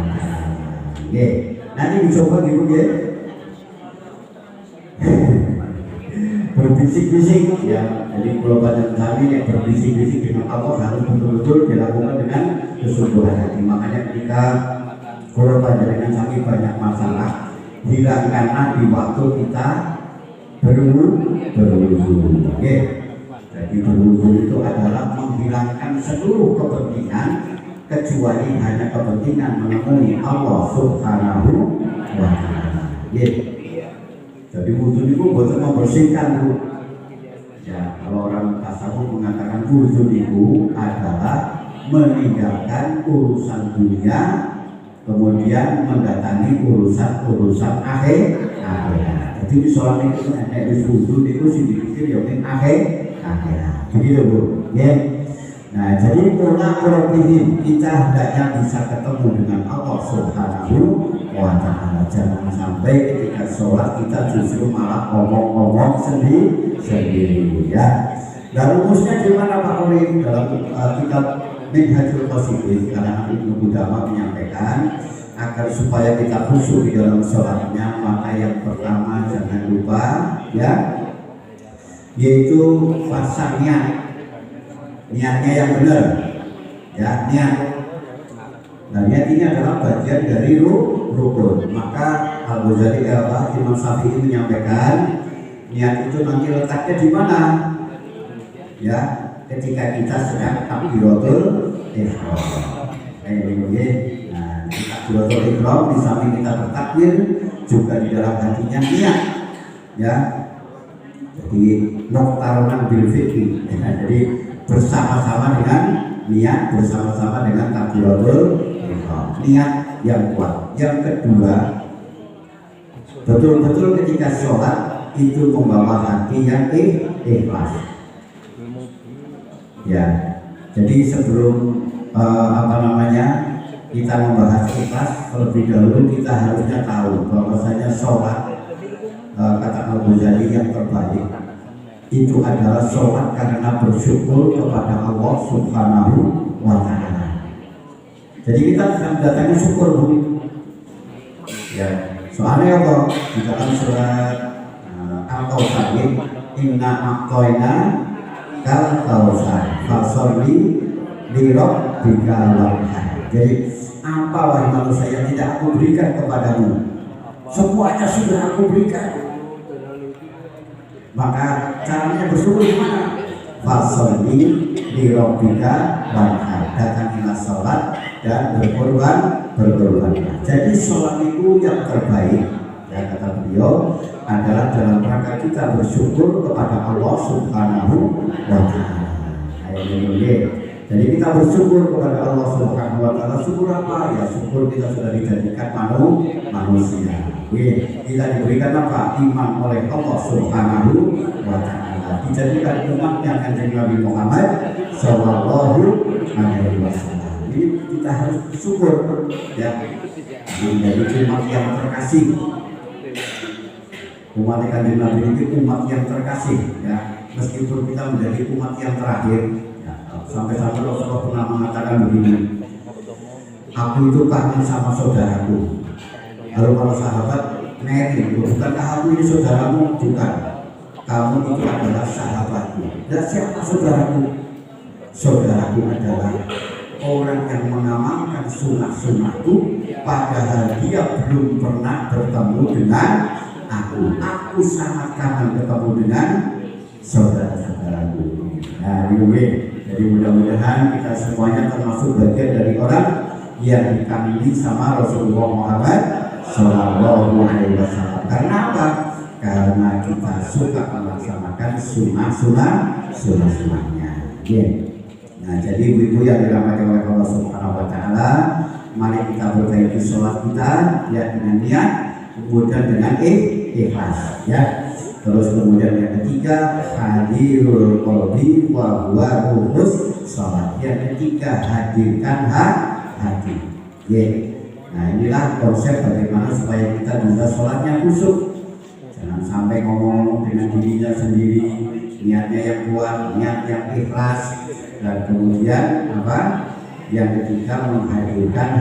Nanti dicoba gitu ya. Berbisik-bisik, ya. Jadi kalau pada kami yang berbisik-bisik dengan Allah harus betul-betul dilakukan dengan kesungguhan hati. Makanya ketika kalau pada dengan kami banyak masalah, hilangkanlah di waktu kita berwudu. Jadi berwudu itu adalah menghilangkan seluruh kepentingan kecuali hanya kepentingan menemui Allah Subhanahu wa Ta'ala. Jadi wudu itu bukan membersihkan, Bu. Ya, kalau orang tasawuf mengatakan wudu itu adalah meninggalkan urusan dunia, kemudian mendatangi urusan akhirat. Jadi di sholat itu ada wudu itu sih dipikir yang akhirat. Begitu, Bu. Ya. Nah, jadi pola proaktif kita hendaknya bisa ketemu dengan Allah Subhanahu wa Ta'ala. Jangan sampai ketika sholat kita justru malah ngomong-ngomong sendiri, ya. Dan rumusnya di mana Pak Uri? Dalam kitab Minhajul Qasidin, karena Ibnu Qudamah menyampaikan agar supaya kita khusyuk di dalam sholatnya, maka yang pertama jangan lupa, ya, yaitu fasanya. Niatnya yang benar, ya, niat. Nah, niat ini adalah bagian dari rukun. Maka Al-Ghazali Imam Syafi'i menyampaikan niat itu nanti letaknya di mana? ya ketika kita sedang takbiratul ihram. Nah, takbiratul ihram di samping kita bertakbir juga di dalam hatinya niat, ya. Jadi noktaronan bil fikri, jadi bersama-sama dengan niat, bersama-sama dengan takbiratul ihram, niat yang kuat. Yang kedua, betul-betul ketika sholat itu membawa hati yang ikhlas. Ya, jadi sebelum kita membahas ikhlas, terlebih dahulu kita harusnya tahu bahwasanya sholat kata Al-Ghazali yang terbaik itu adalah sholat karena bersyukur kepada Allah Subhanahu wa Ta'ala. Jadi kita sedang mendatangi syukur, Bu. Ya, soalnya apa? Di dalam surat Al-Kautsar, inna a'toina kal kautsar fasolli li rabbika wanhar. Jadi apa wahai manusia yang tidak aku berikan kepadamu? Semuanya sudah aku berikan. Maka caranya bersyukur gimana? Fasolli li rabbika wanhar. Datangilah sholat dan berkorban. Jadi sholat itu yang terbaik, ya kata beliau, adalah dalam rangka kita bersyukur kepada Allah Subhanahu wa Ta'ala. Jadi kita bersyukur kepada Allah Subhanahu wa Ta'ala. Syukur apa? Ya syukur kita sudah dijadikan manusia. Kita diberikan apa? Iman oleh Allah Subhanahu wa Ta'ala. Dijadikan umatnya Kanjeng Nabi Muhammad sallallahu alaihi wasallam. Kita harus bersyukur, ya, menjadi umat yang terkasih. Umat Kanjeng Nabi itu umat yang terkasih, ya, meskipun kita menjadi umat yang terakhir, ya, sampai-sampai Rasulullah pernah mengatakan begini, aku itu kangen sama saudaraku. Lalu para sahabat neri, bukankah aku ini saudaramu? Bukan, kamu itu adalah sahabatku. Dan siapa saudaraku? Saudaraku adalah orang yang mengamalkan sunnah-sunnahku, padahal dia belum pernah bertemu dengan aku. Aku sangat kangen bertemu dengan saudara-saudaraku. Nah, jadi mudah-mudahan kita semuanya termasuk bagian dari orang yang dikamili sama Rasulullah Muhammad Sallallahu Alaihi Wasallam. Karena apa? Karena kita suka melaksanakan sunnah-sunnahnya. Nah, jadi ibu-ibu yang dirahmati oleh Allah Subhanahu wa Ta'ala, mari kita perbaiki sholat kita, ya, dengan niat, kemudian dengan ikhlas, ya. Terus kemudian yang ketiga, hadirul qalbi wa huwa ruhus sholat. Yang ketiga, hadirkan hati. Nah, inilah konsep bagaimana supaya kita bisa sholatnya khusyuk. Jangan sampai ngomong dengan dirinya sendiri, niatnya yang kuat, niat yang ikhlas. Dan kemudian apa? Yang ketiga, menghadirkan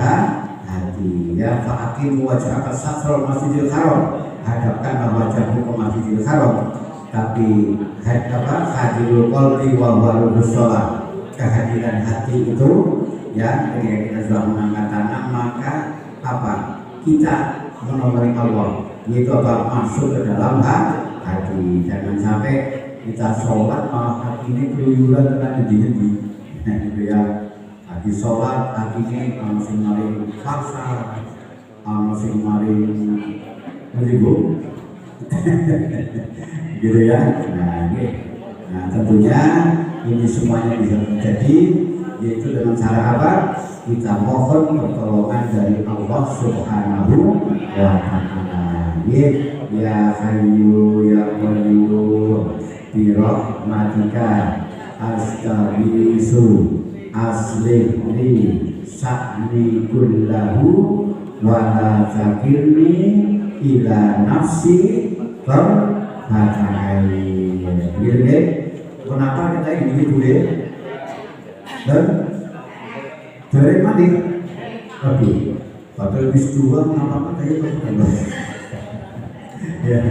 hati, ya. Fa'aqimu wajhaka satrul masjidil haram, hadapkan wajahmu ke Masjidil Haram. Tapi hadirul qalbi wa huwa sholat, kehadiran hati itu, ya, ketika kita sudah mengangkat tangan, maka apa? Kita menomori Allah, yaitu apa? Masuk ke dalam hati. Jangan sampai kita sholat malah hati ini keluyuran dengan jadi-jadi. Nah, gitu ya. Hati sholat, hati ini masih maring pasar, masih maring ribu, gitu ya. Nah, tentunya ini semuanya bisa terjadi, yaitu dengan cara apa? Kita mohon pertolongan dari Allah Subhanahu wa Ta'ala. Ya Hayyu ya Qayyum bi rahmatika astaghiitsu aslih li sya'ni kullahu wa la takilni ila nafsi tarfata'ain. Gitu. Kenapa kita ini boleh? Dan dari mana? Aduh, padahal bis dua kenapa kayak gitu? Ya,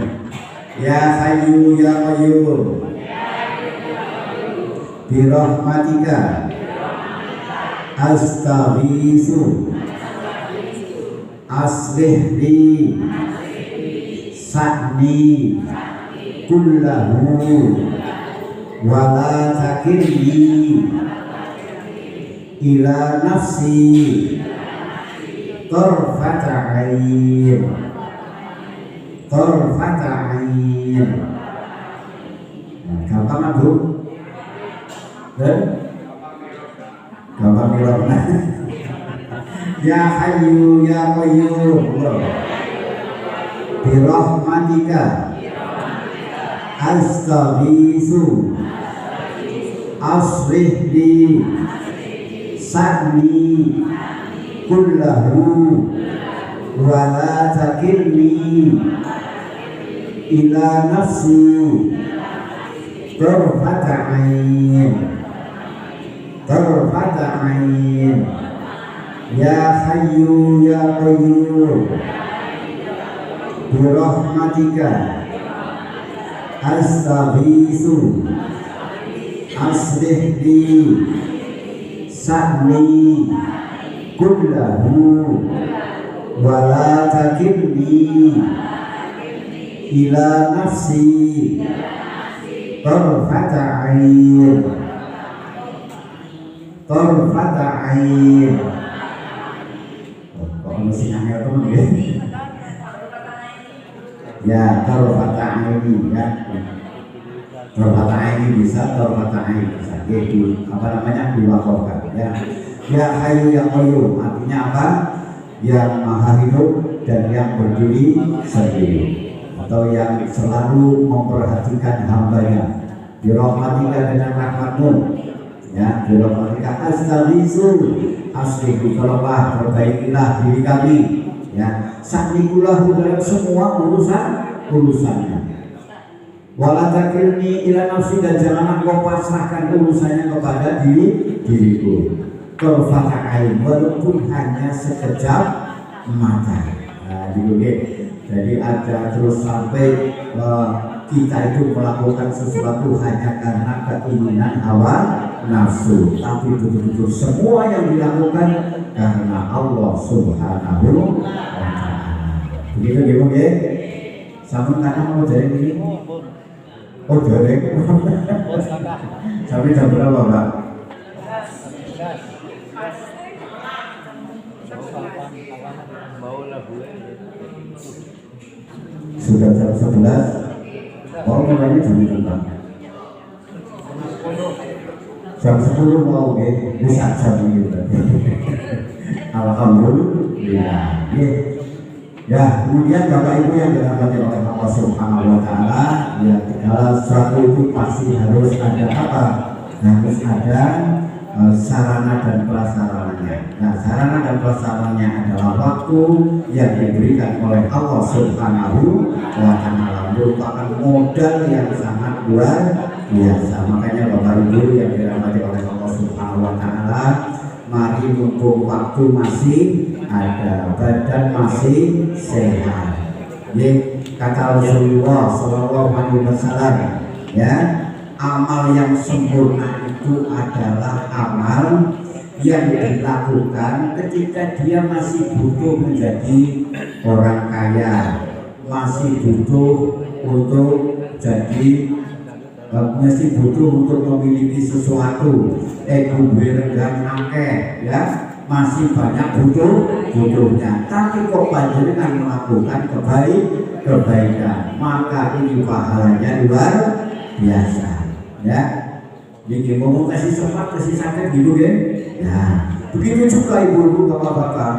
ya Hayyu ya Qayyum bi rahmatika astaghiitsu aslih li sya'ni kullahu wala takilni ila nafsi tarfata ain. Tarfata ain. Gampang kan Bu? Dan gampang dirokna. Ya Hayyu ya Qayyum birahmatika astaghiitsu aslih li sa'ni kullahu wa la takilni ila nafsi tarfata ain. Tarfata ain. Ya Hayyu ya Qayyum birahmatika astaghiitsu aslih li sa'ni kullahu wa la takilni ila nafsi tarfata ain. Tarfata ain. Mesin angel teman ya tarfata aini ya. Tarfata aini bisa, tarfata aini bisa. Yaitu apa namanya diwakafkan ya. Ya Hayyu ya Qayyum artinya apa? Yang maha hidup dan yang berdiri sendiri atau yang selalu memperhatikan hambanya. Birahmatika dengan rahmatmu ya. Birahmatika astaghiitsu aslihi tolonglah perbaikilah diri kami ya. Saknikulah dalam semua urusannya. Wala takilni ila nafsi dan janganlah kau pasrahkan urusannya kepada diriku. Tarfata ain walaupun hanya sekejap mata. Nah, jadi ada terus sampai kita itu melakukan sesuatu hanya karena keinginan hawa nafsu, tapi betul-betul semua yang dilakukan karena Allah Subhanahu wa Ta'ala. Begitu gitu ya. Sama karena mau jadi ini. Oh jadi. Sampai jam berapa Pak? Sudah jam 11. Oh mulainya jam 9. Jam 10 mau bisa jam ini berarti. Alhamdulillah. Ya, kemudian Bapak Ibu yang dirahmati oleh Allah Subhanahu wa Ta'ala, ya segala sesuatu itu pasti harus ada apa? Harus ada sarana dan prasarananya. Nah, sarana dan prasarananya adalah waktu yang diberikan oleh Allah Subhanahu wa Ta'ala, merupakan modal yang sangat luar biasa. Makanya Bapak Ibu yang dirahmati oleh Allah Subhanahu wa Ta'ala, mari mumpung waktu masih ada, badan masih sehat. Ini kata Rasulullah Sallallahu Alaihi Wasallam, ya, amal yang sempurna itu adalah amal yang dilakukan ketika dia masih butuh menjadi orang kaya, masih butuh untuk jadi, masih butuh untuk memiliki sesuatu, ego berenggang akeh, ya, masih banyak butuhnya. Tapi kok panjenengan melakukan kebaikan, maka ini pahalanya luar biasa, ya. Jadi mau kasih sempat, kasih sakit gitu ya. Nah, begitu juga ibu-ibu, bapak-bapak.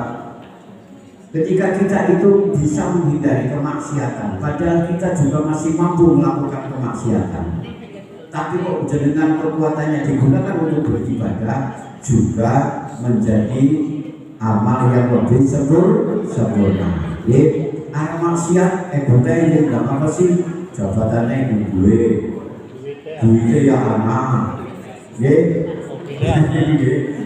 Ketika kita itu bisa menghindari kemaksiatan, padahal kita juga masih mampu melakukan kemaksiatan, tapi kok dengan kekuatannya digunakan untuk beribadah, juga menjadi amal yang lebih sempurna. Ya, arah maksiat, ini nggak apa sih, jabatannya gue, duitnya ya anak, ya,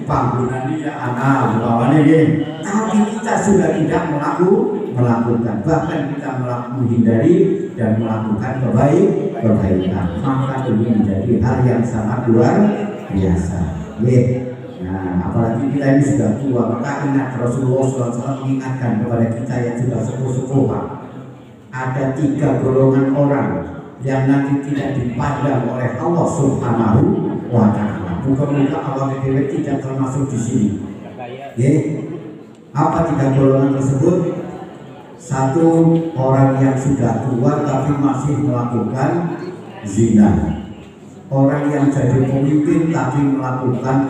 panggungannya ya anak, bawahnya ya. Tapi kita sudah tidak melakukan, bahkan kita menghindari dan melakukan kebaikan, maka ini menjadi hal yang sangat luar biasa. Ya. Nah, apalagi kita ini sudah tua, maka ingat Rasulullah SAW mengingatkan kepada kita yang sudah sepuh-sepuh, ada 3 golongan orang yang nanti tidak dipandang oleh Allah Subhanahu wa Ta'ala. Muka-muka awal dewe tidak termasuk di sini. Ya. Apa 3 golongan tersebut? Satu, orang yang sudah tua tapi masih melakukan zina. Orang yang jadi pemimpin tapi melakukan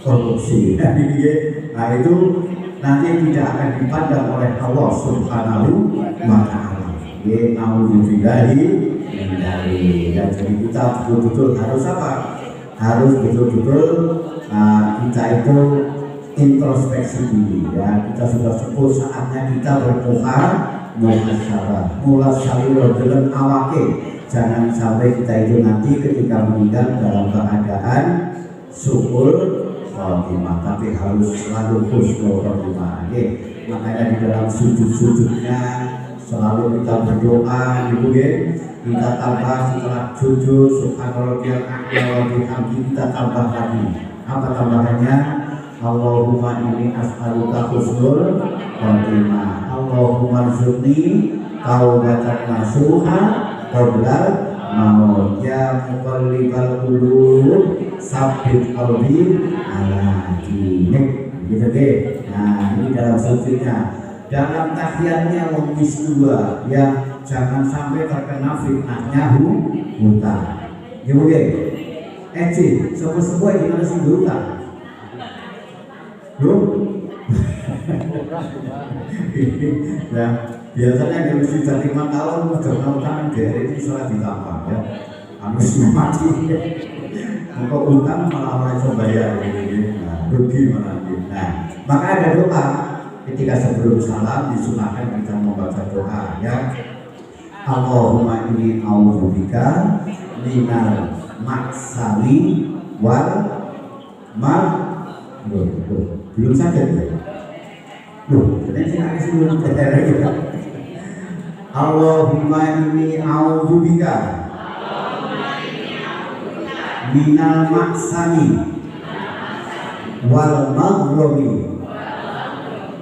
korupsi. Nah itu nanti tidak akan dipandang oleh Allah Subhanahu wa Ta'ala. Ya, naudzubillahi min dzalik. Dan jadi kita betul-betul harus apa? Harus betul-betul kita itu introspeksi diri. Ya, kita sudah sepuh saatnya kita muhasabah, mulassalil dalam awake. Jangan sampai kita itu nanti ketika meninggal dalam keadaan syukur khotimah, tapi harus selalu husnul khotimah. Makanya di dalam sujud-sujudnya selalu kita berdoa, gitu ya. Kita tambah setelah sujud subhanallahil a'la wa bihamdihi, kita tambah lagi. Apa tambahannya? Allahumma inni as'aluka husnul khotimah. Allahumma rzuqni taubatan nasuha qabla maut. Ya muqallibal qulub tsabbit qalbi ala dinik. Gitu deh. Nah, ini dalam sujudnya. Dalam tahiyatnya wongis 2 yang jangan sampai terkena fitnahnya hutang. Ya mungkin. Semua gimana sih hutang? Belum? Nah, biasanya kalau sudah 5 tahun sudah utang dari ini salah ditambah ya. Harus mati. Untuk utang malah coba bayar ini. Nah, rugi malah. Nah, maka ada doa. Ketika sebelum salam disunahkan kita membaca doa ya. Allahumma inni a'udzubika minal maksami wal belum saja ya. Jadi saya kasih dulu gitu. Allahumma inni a'udzubika minal maksami wal maghrami.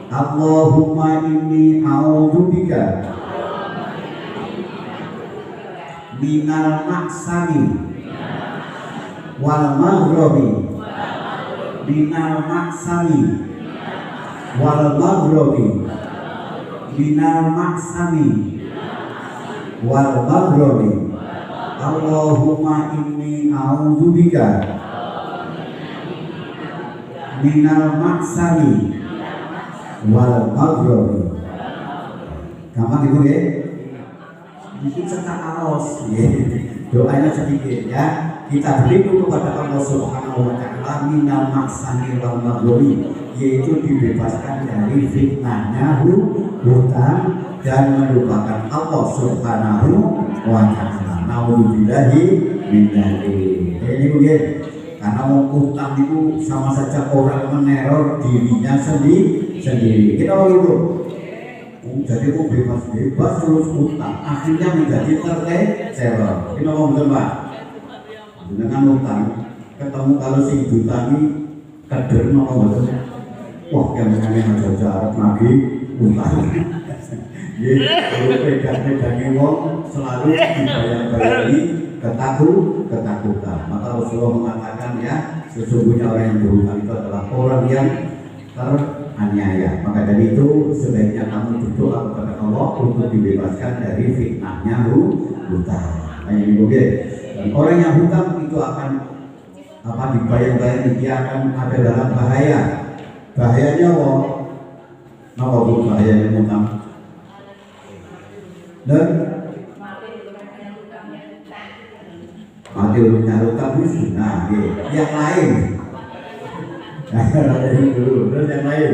Allahumma inni a'udzubika minal maksami wal maghrami. Minal maksami wal maghrami. Minal maksami wal maghrami. Allahumma inni a'udzubika minal maksami wal maghrami. Gampang gitu ya. Bikin cetak aros ya. Doanya sedikit ya. Kita berlindung kepada Allah Subhanahu wa Ta'ala minal maksami wal maghrami, yaitu dibebaskan dari fitnahnya hutang dan melupakan Allah Subhanahu wa Ta'ala. Naudzubillahi min dzalik. Ini mungkin karena mau hutang itu sama saja orang meneror dirinya sendiri. Kita mau itu. Jadi mau bebas terus hutang, akhirnya menjadi terteror. Kita mau betul Pak. Dengan hutang ketemu kalau si jutangi kader mau betul. Wah yang mengenai jarak lagi hutang. Jadi kalau pegang-pegangi wong selalu dibayar-bayari ketakutan. Maka Rasulullah mengatakan ya, sesungguhnya orang yang berhutang itu adalah orang yang teraniaya. Maka dari itu sebaiknya kamu berdoa kepada Allah untuk dibebaskan dari fitnahnya hutang. Nah, ini mungkin orang yang hutang itu akan dibayar-bayar, dia akan ada dalam bahaya. Bahayanya bahayanya hutang. Dan mati hutang itu yang lain. Terus yang lain.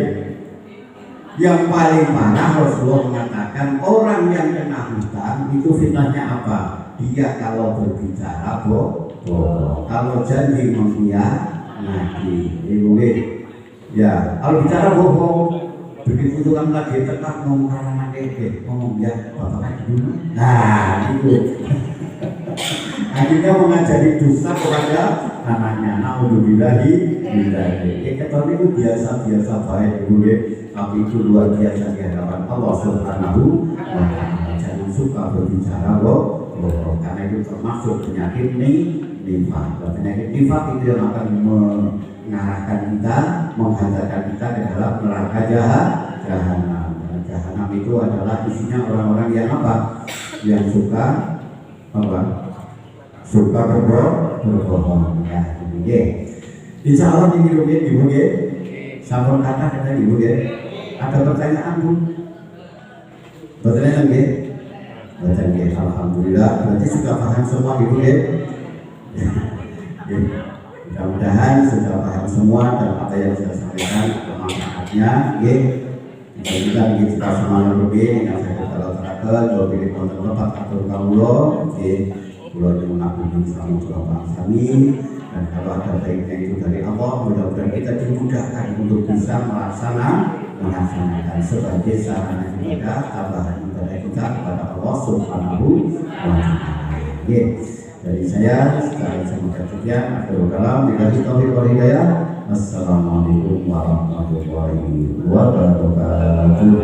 Yang paling parah Rasulullah mengatakan orang yang kena hutang itu fitnahnya apa? Dia kalau berbicara bohong, kalau janji mengkhianati. Ya, kalau bicara bohong, begitu tukang lagi tetap ngomong ya bapak dulu. Nah, itu. Akhirnya mengajari dusta kepada anaknya. Naudzubillahi min dzalik. Ketone itu biasa-biasa baik dulu, tapi itu luar biasa di hadapan Allah Subhanahu wa Ta'ala. Jangan suka berbicara bohong. karena itu termasuk penyakit nifaq. Penyakit nifaq itu yang akan mengarahkan kita, menghantarkan kita ke dalam neraka jahanam. Jahanam itu adalah isinya orang-orang yang apa? Yang suka apa? Suka berbohong. Ya, ini. Insya Allah di ibu ya. Sampun kata ibu ya. Ada pertanyaan bu? Pertanyaan ya? Pertanyaan ya. Alhamdulillah. Berarti sudah paham semua ibu ya. Mudah-mudahan sudah paham semua dan apa yang saya sampaikan manfaatnya. Ya. Kita kita sama lebih yang saya kalau terakhir kalau pilih konten lepas atur kamu pulau yang mengaku sama pulau sami. Dan kalau ada baiknya itu dari Allah, mudah-mudahan kita dimudahkan untuk bisa melaksanakan sebagai sarana ibadah tambahan ibadah kita kepada Allah Subhanahu wa Ta'ala. Dari saya sekarang saya mengucapkan akhirul kalam billahi taufiq wal hidayah. Assalamualaikum warahmatullahi wabarakatuh.